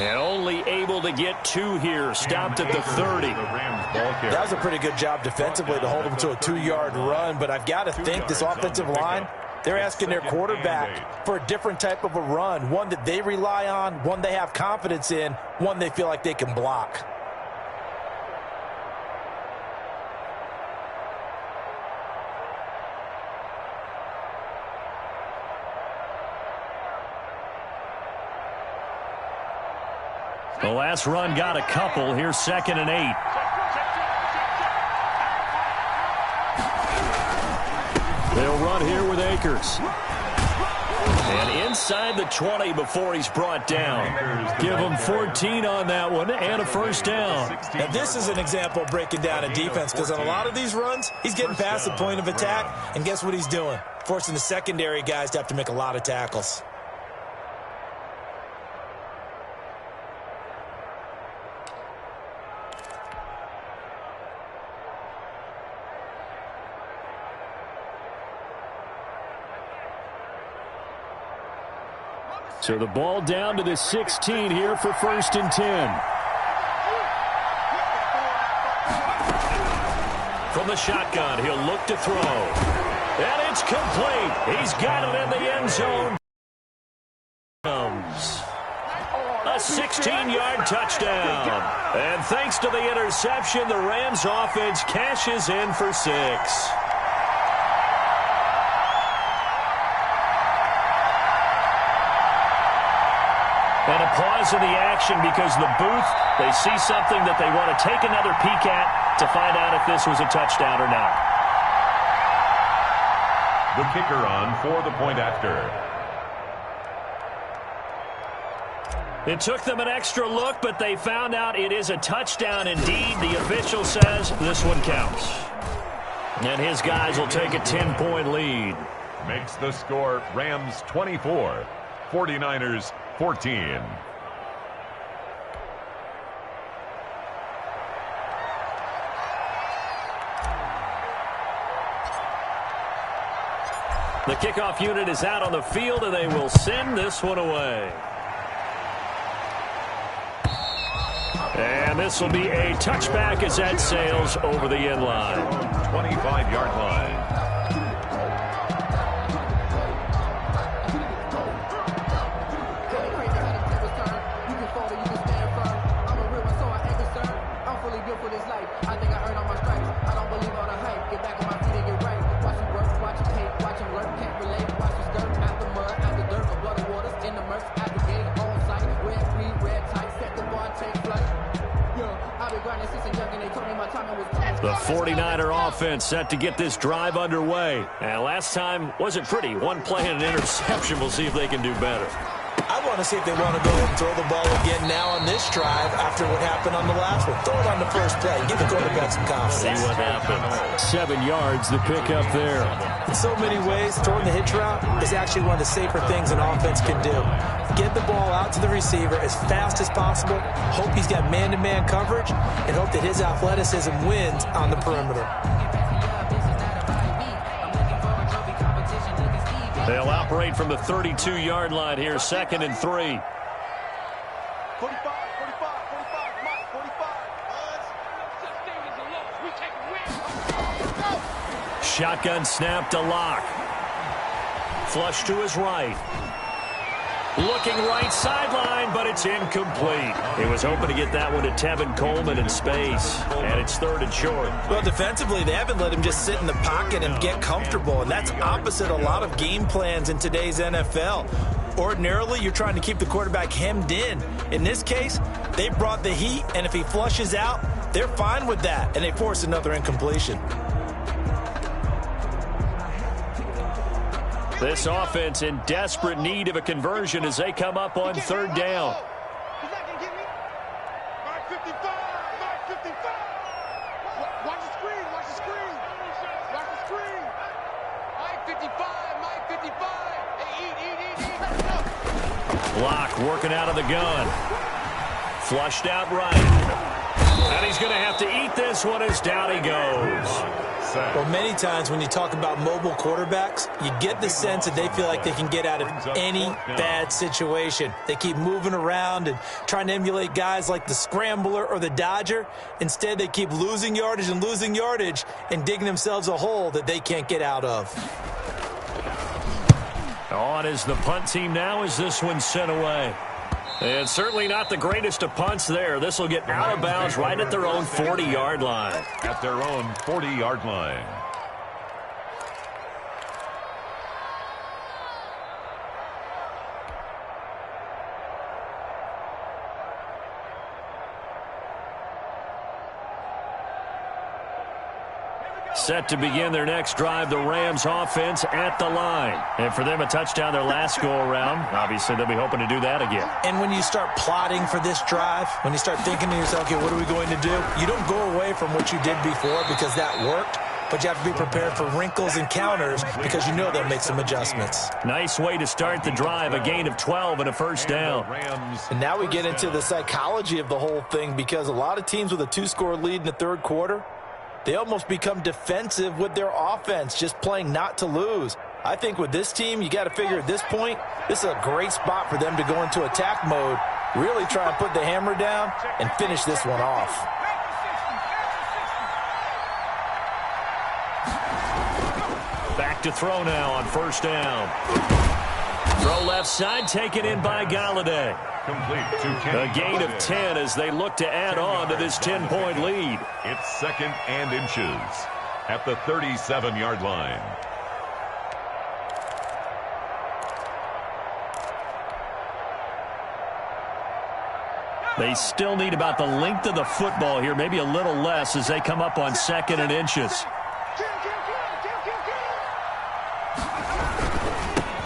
S4: And only able to get 2 here, stopped at the 30.
S5: That was a pretty good job defensively to hold them to a 2-yard run, but I've got to think this offensive line, they're asking their quarterback for a different type of a run, one that they rely on, one they have confidence in, one they feel like they can block.
S4: The last run got a couple. Here's 2nd and 8. They'll run here with Akers. And inside the 20 before he's brought down. Give him 14 on that one and a first down.
S5: Now this is an example of breaking down a defense, because on a lot of these runs, he's getting past the point of attack, and guess what he's doing? Forcing the secondary guys to have to make a lot of tackles.
S4: So the ball down to the 16 here for 1st and 10. From the shotgun, he'll look to throw. And it's complete. He's got it in the end zone. A 16-yard touchdown. And thanks to the interception, the Rams offense cashes in for 6. And a pause in the action because the booth, they see something that they want to take another peek at to find out if this was a touchdown or not.
S6: The kicker on for the point after.
S4: It took them an extra look, but they found out it is a touchdown indeed. The official says this one counts. And his guys will take a 10-point lead.
S6: Makes the score Rams 24, 49ers 14.
S4: The kickoff unit is out on the field, and they will send this one away. And this will be a touchback as that sails over the end line.
S6: 25-yard line.
S4: The 49er offense set to get this drive underway. And last time wasn't pretty. One play and an interception. We'll see if they can do better.
S5: I want to see if they want to go ahead and throw the ball again now on this drive after what happened on the last one. Throw it on the first play. Give the quarterback some confidence.
S4: See what happens. 7 yards, the pickup there.
S5: In so many ways, throwing the hitch route is actually one of the safer things an offense can do. Get the ball out to the receiver as fast as possible, hope he's got man-to-man coverage, and hope that his athleticism wins on the perimeter.
S4: They'll operate from the 32-yard line here, 2nd and 3.
S7: 45, 45, 45, Mike, 45.
S4: Shotgun snap to Locke. Flush to his right. Looking right sideline, but it's incomplete. He was hoping to get that one to Tevin Coleman in space, and it's 3rd and short.
S5: Well, defensively, they haven't let him just sit in the pocket and get comfortable, and that's opposite a lot of game plans in today's NFL. Ordinarily, you're trying to keep the quarterback hemmed in. In this case, they brought the heat, and if he flushes out, they're fine with that, and they force another incompletion.
S4: This offense in desperate need of a conversion as they come up on 3rd down.
S7: He's not going to get me. Mark 55, Mark 55. Watch the screen, watch the screen. Watch the screen. Mike 55, Mike 55. Hey, eat.
S4: Locke working out of the gun. Flushed out right. And he's going to have to eat this one as down he goes.
S5: Well, many times when you talk about mobile quarterbacks, you get the sense that they feel like they can get out of any bad situation. They keep moving around and trying to emulate guys like the Scrambler or the Dodger. Instead, they keep losing yardage and digging themselves a hole that they can't get out of.
S4: On is the punt team now as this one's sent away. And certainly not the greatest of punts there. This will get out of bounds right at their own 40-yard line.
S6: At their own 40-yard line.
S4: Set to begin their next drive, the Rams offense at the line. And for them, a touchdown their last go-around. Obviously, they'll be hoping to do that again.
S5: And when you start plotting for this drive, when you start thinking to yourself, okay, what are we going to do? You don't go away from what you did before because that worked, but you have to be prepared for wrinkles and counters because you know they'll make some adjustments.
S4: Nice way to start the drive, a gain of 12 and a first down.
S5: And now we get into the psychology of the whole thing because a lot of teams with a 2-score lead in the third quarter, they almost become defensive with their offense, just playing not to lose. I think with this team, you got to figure at this point, this is a great spot for them to go into attack mode, really try and put the hammer down and finish this one off.
S4: Back to throw now on first down. Throw left side, taken in by Galladay.
S6: Complete to Kenny
S4: A gain of 10 as they look to add on to this 10-point lead.
S6: It's 2nd and inches at the 37-yard line.
S4: They still need about the length of the football here, maybe a little less as they come up on 2nd and inches.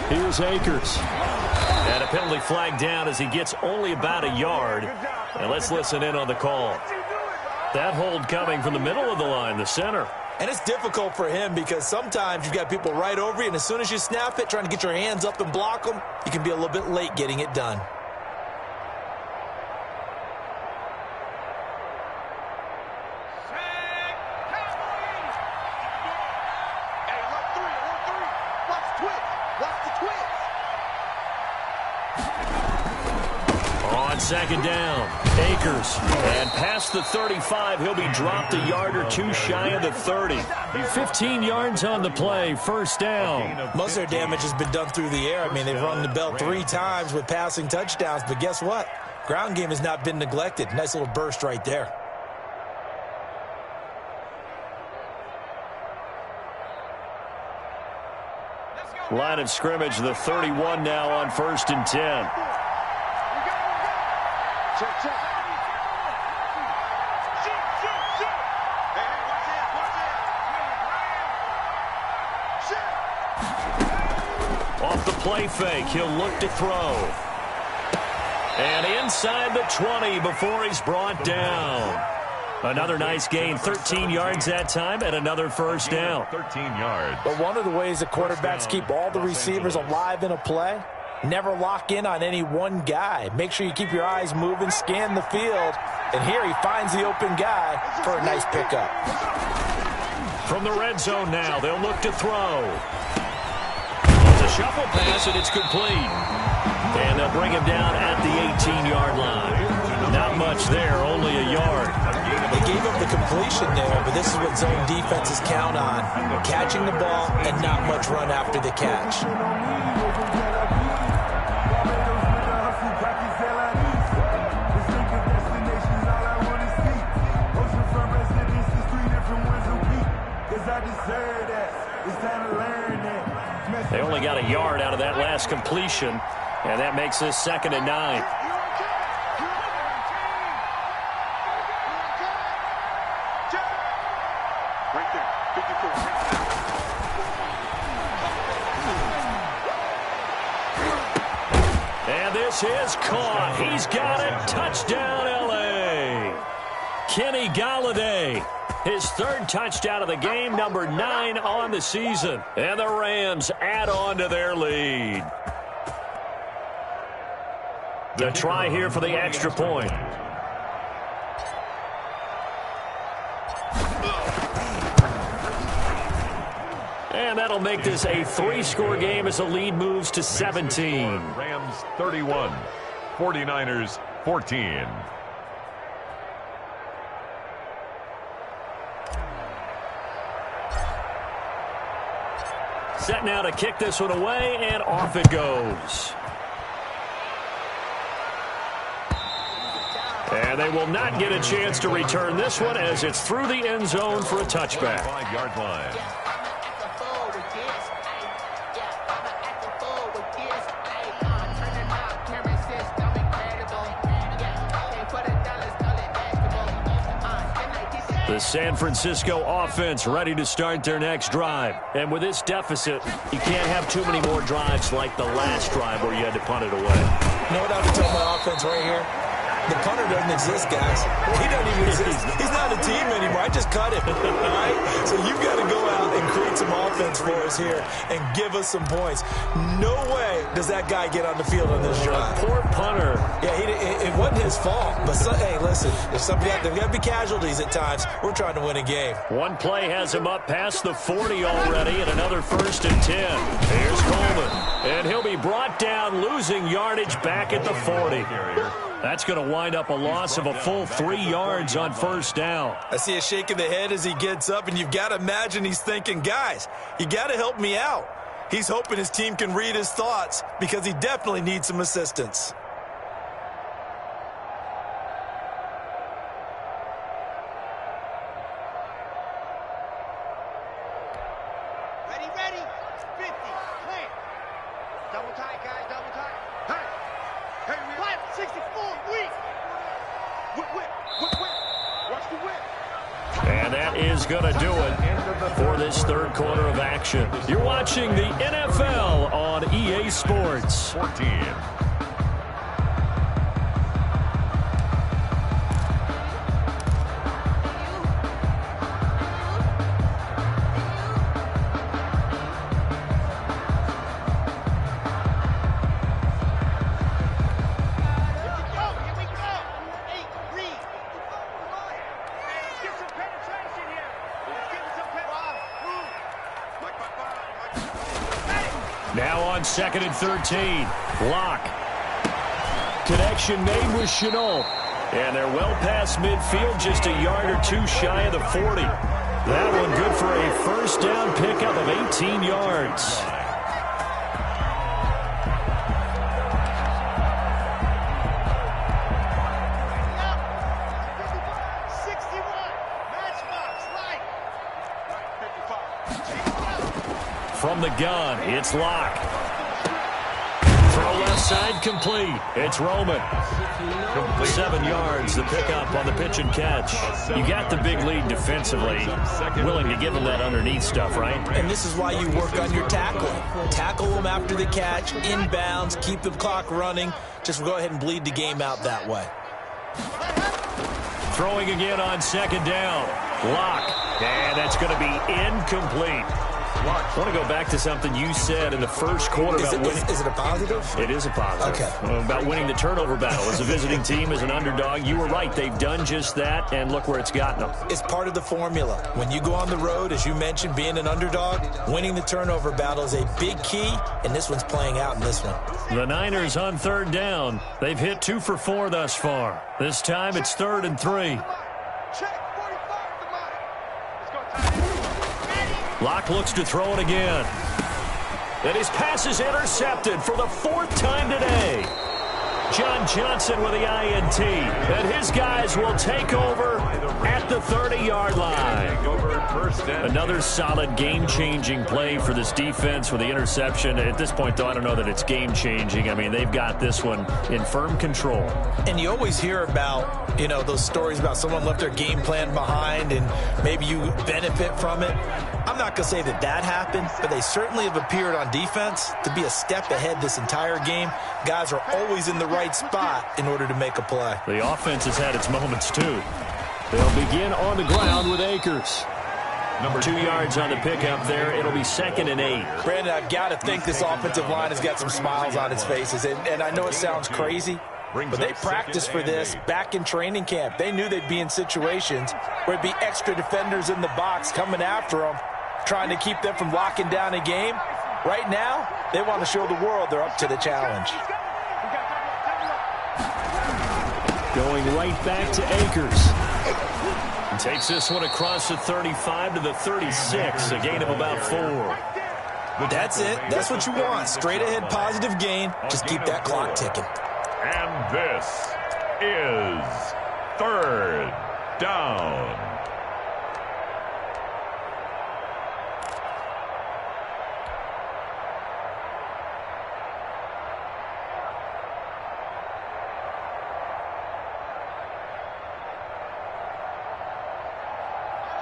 S4: Here's Akers. And a penalty flag down as he gets only about a yard. And let's listen in on the call. That hold coming from the middle of the line, the center.
S5: And it's difficult for him because sometimes you've got people right over you, and as soon as you snap it, trying to get your hands up and block them, you can be a little bit late getting it done.
S7: Hey, look, 3, 1, 3. Watch twitch.
S4: second down. Akers. And past the 35, he'll be dropped a yard or two shy of the 30. 15 yards on the play, first down.
S5: Most of their damage has been done through the air. I mean, they've rung the bell 3 times with passing touchdowns, but guess what? Ground game has not been neglected. Nice little burst right there.
S4: Line of scrimmage, the 31 now on 1st and 10.
S7: Check, check.
S4: Off the play fake, he'll look to throw. And inside the 20 before he's brought down. Another nice gain, 13 yards that time, and another first down.
S6: 13 yards.
S5: But one of the ways that quarterbacks keep all the receivers alive in a play, never lock in on any one guy. Make sure you keep your eyes moving, scan the field, and here he finds the open guy for a nice pickup.
S4: From the red zone now, they'll look to throw. It's a shuffle pass, and it's complete. And they'll bring him down at the 18-yard line. Not much there, only a yard.
S5: They gave up the completion there, but this is what zone defenses count on. Catching the ball and not much run after the catch.
S4: They only got a yard out of that last completion, and that makes this 2nd and 9. And this is caught. He's got it. Touchdown, L.A. Kenny Golladay. His 3rd touchdown of the game, number 9 on the season. And the Rams add on to their lead. The try here for the extra point. And that'll make this a 3-score game as the lead moves to 17.
S6: Rams 31, 49ers 14.
S4: Set now to kick this one away, and off it goes. And they will not get a chance to return this one as it's through the end zone for a touchback.
S6: 5-yard line.
S4: The San Francisco offense ready to start their next drive. And with this deficit, you can't have too many more drives like the last drive where you had to punt it away.
S5: You know what I would tell my offense right here? The punter doesn't exist, guys. He doesn't even exist. He's not a team anymore. I just cut him. All right? So you've got to go out and create some offense for us here and give us some points. No way does that guy get on the field on this drive.
S4: Poor punter.
S5: Yeah, it wasn't his fault. But, hey, listen, if somebody there's got to be casualties at times. We're trying to win a game.
S4: One play has him up past the 40 already, and another 1st and 10. Here's Coleman. And he'll be brought down, losing yardage back at the 40. That's going to wind up a loss of a full 3 yards on 1st down.
S5: I see a shake of the head as he gets up, and you've got to imagine he's thinking, guys, you got to help me out. He's hoping his team can read his thoughts because he definitely needs some assistance.
S7: Ready, 50, clear. Double tight, guys, double tight. Hey, man. 64, whip. Watch the whip.
S4: And that is going to do it for this 3rd quarter of action. You're watching the NFL on EA Sports.
S6: 14.
S4: Now on 2nd and 13. Lock. Connection made with Chenault. And they're well past midfield, just a yard or two shy of the 40. That one good for a first down pickup of 18 yards. From the gun, it's Locke. Throw left side complete. It's Roman. 7 yards, the pickup on the pitch and catch. You got the big lead defensively. Willing to give them that underneath stuff, right?
S5: And this is why you work on your tackling. Tackle them after the catch, inbounds, keep the clock running. Just go ahead and bleed the game out that way.
S4: Throwing again on second down. Locke. And that's going to be incomplete. I want to go back to something you said in the first quarter about winning.
S5: Is it a positive?
S4: It is a positive.
S5: Okay.
S4: About winning the turnover battle. As a visiting team, as an underdog, you were right. They've done just that, and look where it's gotten them.
S5: It's part of the formula. When you go on the road, as you mentioned, being an underdog, winning the turnover battle is a big key, and this one's playing out in this one.
S4: The Niners on third down. They've hit 2 for 4 thus far. This time it's 3rd and 3. Locke looks to throw it again. And his pass is intercepted for the 4th time today. John Johnson with the INT. And his guys will take over at the 30-yard line. Another solid game-changing play for this defense with the interception. At this point, though, I don't know that it's game-changing. I mean, they've got this one in firm control.
S5: And you always hear about, you know, those stories about someone left their game plan behind and maybe you benefit from it. I'm not going to say that that happened, but they certainly have appeared on defense to be a step ahead this entire game. Guys are always in the right spot in order to make a play.
S4: The offense has had its moments, too. They'll begin on the ground with Akers. 2 yards on the pickup there. It'll be 2nd and 8.
S5: Brandon, I've got to think this offensive line has got some smiles on its faces. And I know it sounds crazy, but they practiced for this back in training camp. They knew they'd be in situations where it'd be extra defenders in the box coming after them, trying to keep them from locking down a game. Right now, they want to show the world they're up to the challenge.
S4: Going right back to Akers. And takes this one across the 35 to the 36, a gain of about 4.
S5: That's it. That's what you want. Straight ahead positive gain. Just keep that clock ticking.
S6: And this is 3rd down.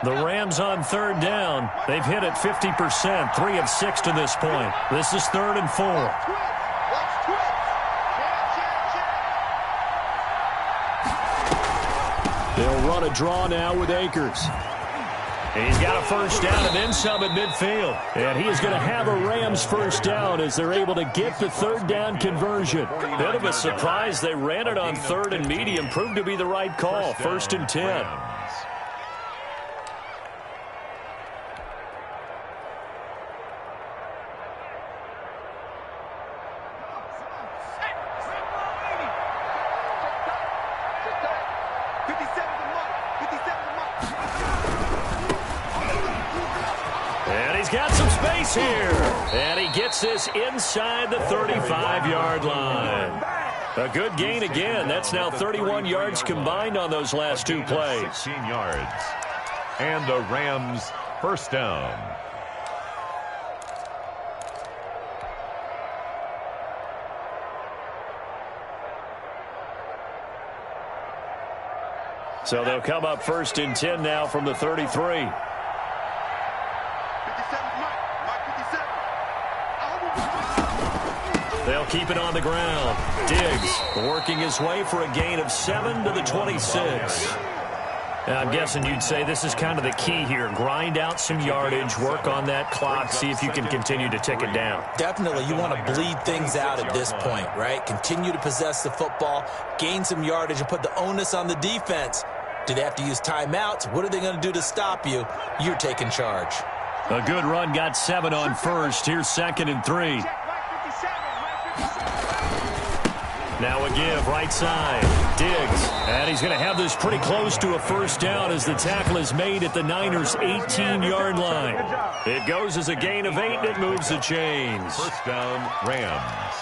S4: The Rams on third down. They've hit it 50%, 3 of 6 to this point. This is 3rd and 4. They'll run a draw now with Akers. And he's got a first down and then some at midfield. And he is going to have a Rams first down as they're able to get the 3rd down conversion. Bit of a surprise. They ran it on 3rd and medium. Proved to be the right call. 1st and 10. Here, and he gets this inside the 35-yard line. A good gain again. That's now 31 yards combined on those last 2 plays.
S6: 16 yards. And the Rams first down.
S4: So they'll come up 1st and 10 now from the 33. They'll keep it on the ground. Diggs working his way for a gain of 7 to the 26. I'm guessing you'd say this is kind of the key here. Grind out some yardage, work on that clock, see if you can continue to tick it down.
S5: Definitely. You want to bleed things out at this point, right? Continue to possess the football, gain some yardage, and put the onus on the defense. Do they have to use timeouts? What are they going to do to stop you? You're taking charge.
S4: A good run got 7 on first. Here's 2nd and 3. Now a give, right side. Diggs. And he's going to have this pretty close to a first down as the tackle is made at the Niners' 18-yard line. It goes as a gain of 8, and it moves the chains.
S6: First down, Rams.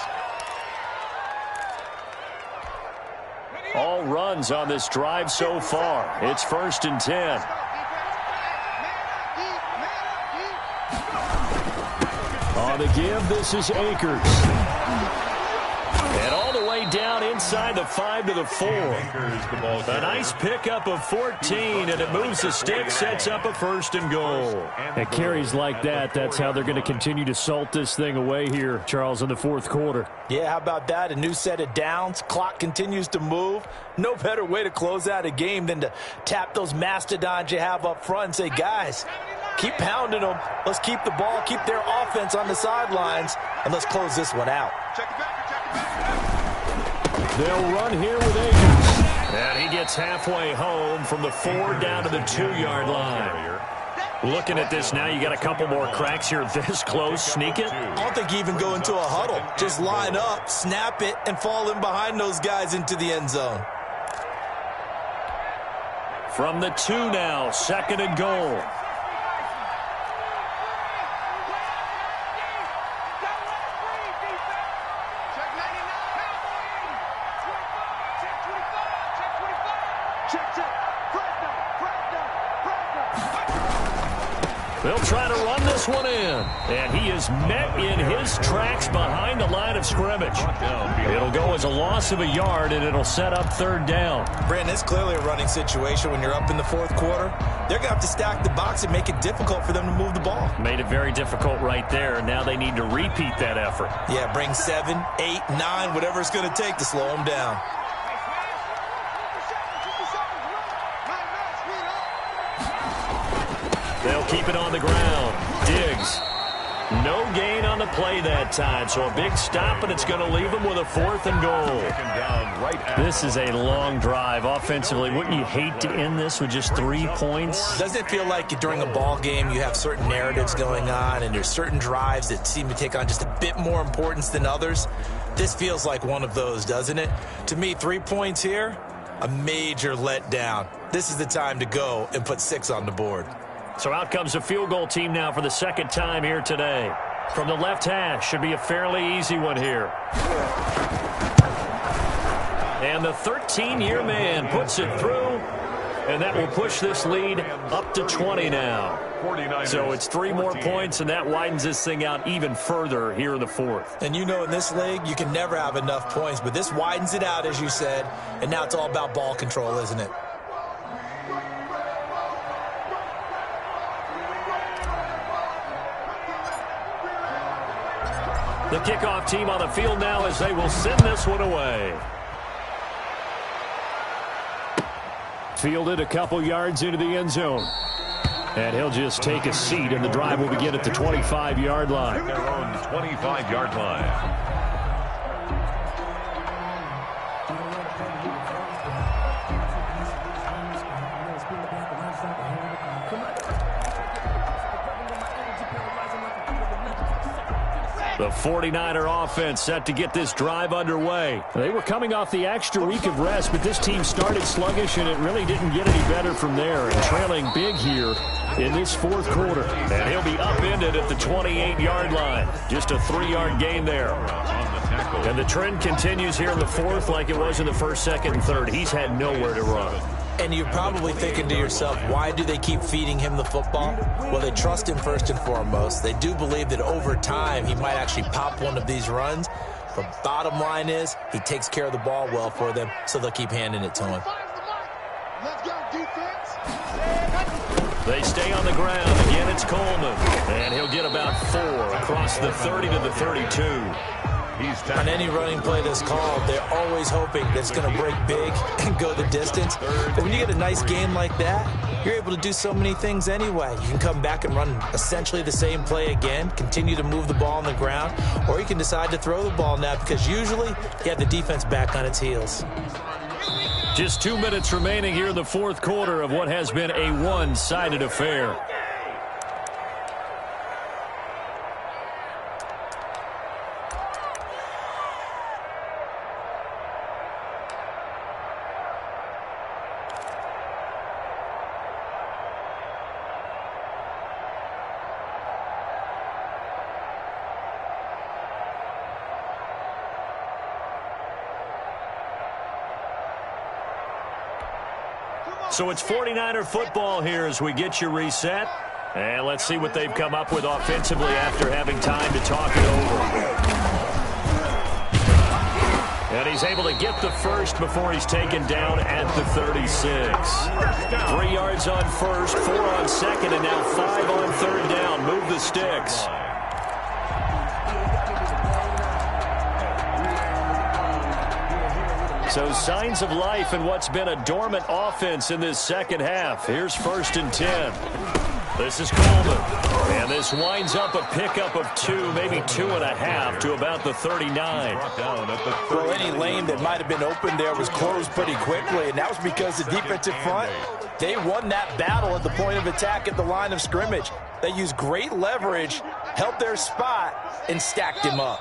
S4: All runs on this drive so far. It's 1st and 10. On the give, this is Akers. And all the way down inside the 5 to the 4. A nice pickup of 14, and it moves the stick, sets up a 1st and goal. At carries like that, that's how they're going to continue to salt this thing away here, Charles, in the 4th quarter.
S5: Yeah, how about that? A new set of downs. Clock continues to move. No better way to close out a game than to tap those mastodons you have up front and say, guys, keep pounding them. Let's keep the ball, keep their offense on the sidelines, and let's close this one out.
S4: They'll run here with Akers. And he gets halfway home from the 4 down to the 2-yard line. Looking at this now, you got a couple more cracks here this close. Sneak it.
S5: I don't think you even go into a huddle. Just line up, snap it, and fall in behind those guys into the end zone.
S4: From the 2 now, 2nd and goal. They'll try to run this one in. And he is met in his tracks behind the line of scrimmage. It'll go as a loss of a yard, and it'll set up 3rd down.
S5: Brandon, it's clearly a running situation when you're up in the 4th quarter. They're going to have to stack the box and make it difficult for them to move the ball.
S4: Made it very difficult right there. Now they need to repeat that effort.
S5: Yeah, bring 7, 8, 9, whatever it's going to take to slow them down.
S4: They'll keep it on the ground. Diggs. No gain on the play that time, so a big stop, and it's going to leave them with a 4th and goal. This is a long drive offensively. Wouldn't you hate to end this with just 3 points?
S5: Doesn't it feel like during a ball game you have certain narratives going on, and there's certain drives that seem to take on just a bit more importance than others? This feels like one of those, doesn't it? To me, 3 points here, a major letdown. This is the time to go and put 6 on the board.
S4: So out comes a field goal team now for the 2nd time here today. From the left hash, should be a fairly easy one here. And the 13-year man puts it through, and that will push this lead up to 20 now. So it's 3 more points, and that widens this thing out even further here in the 4th.
S5: And you know in this league, you can never have enough points, but this widens it out, as you said, and now it's all about ball control, isn't it?
S4: The kickoff team on the field now as they will send this one away. Fielded a couple yards into the end zone. And he'll just take a seat, and the drive will begin at the 25-yard line.
S6: Their own 25-yard line.
S4: The 49er offense set to get this drive underway. They were coming off the extra week of rest, but this team started sluggish, and it really didn't get any better from there. And trailing big here in this 4th quarter. And he'll be upended at the 28-yard line. Just a 3-yard gain there. And the trend continues here in the 4th like it was in the 1st, 2nd, and 3rd. He's had nowhere to run.
S5: And you're probably thinking to yourself, why do they keep feeding him the football? Well, they trust him first and foremost. They do believe that over time he might actually pop one of these runs. But bottom line is he takes care of the ball well for them, so they'll keep handing it to him.
S4: They stay on the ground. Again, it's Coleman. And he'll get about 4 across the 30 to the 32.
S5: On any running play that's called, they're always hoping that it's going to break big and go the distance. But when you get a nice game like that, you're able to do so many things anyway. You can come back and run essentially the same play again, continue to move the ball on the ground, or you can decide to throw the ball now because usually you have the defense back on its heels.
S4: Just 2 minutes remaining here in the 4th quarter of what has been a one-sided affair. So it's 49er football here as we get you reset. And let's see what they've come up with offensively after having time to talk it over. And he's able to get the first before he's taken down at the 36. 3 yards on first, 4 on second, and now 5 on third down. Move the sticks. So signs of life in what's been a dormant offense in this second half. Here's 1st and 10. This is Coleman. And this winds up a pickup of 2, maybe 2.5 to about the 39.
S5: Well, any lane that might have been open there was closed pretty quickly, and that was because the defensive front, they won that battle at the point of attack at the line of scrimmage. They used great leverage, held their spot, and stacked him up.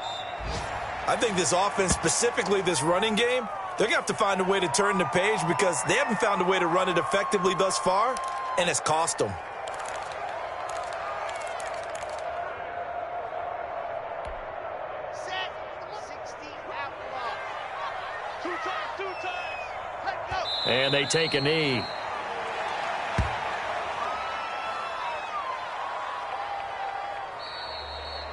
S5: I think this offense, specifically this running game, they're going to have to find a way to turn the page because they haven't found a way to run it effectively thus far, and it's cost them.
S4: And they take a knee.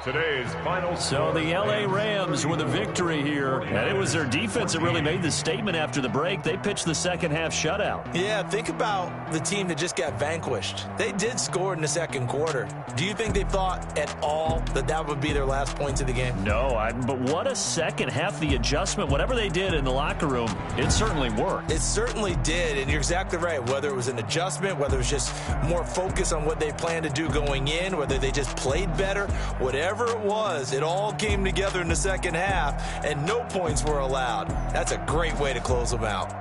S6: Today's final.
S4: So the L.A. Rams with a victory here. And it was their defense that really made the statement after the break. They pitched the second half shutout.
S5: Yeah, think about the team that just got vanquished. They did score in the second quarter. Do you think they thought at all that that would be their last points of the game?
S4: No, but what a second half. The adjustment, whatever they did in the locker room, it certainly worked.
S5: It certainly did, and you're exactly right. Whether it was an adjustment, whether it was just more focus on what they planned to do going in, whether they just played better, whatever it was, it all came together in the second half, and no points were allowed. That's a great way to close them out.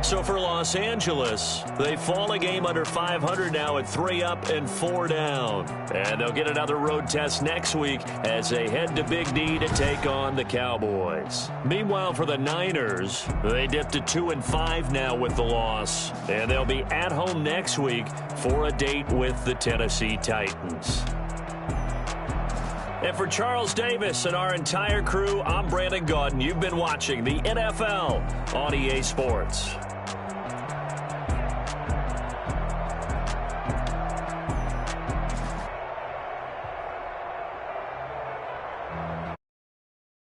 S4: So for Los Angeles, they fall a game under 500 now at 3 up and 4 down. And they'll get another road test next week as they head to Big D to take on the Cowboys. Meanwhile, for the Niners, they dipped to 2-5 now with the loss. And they'll be at home next week for a date with the Tennessee Titans. And for Charles Davis and our entire crew, I'm Brandon Gaudin. You've been watching the NFL on EA Sports.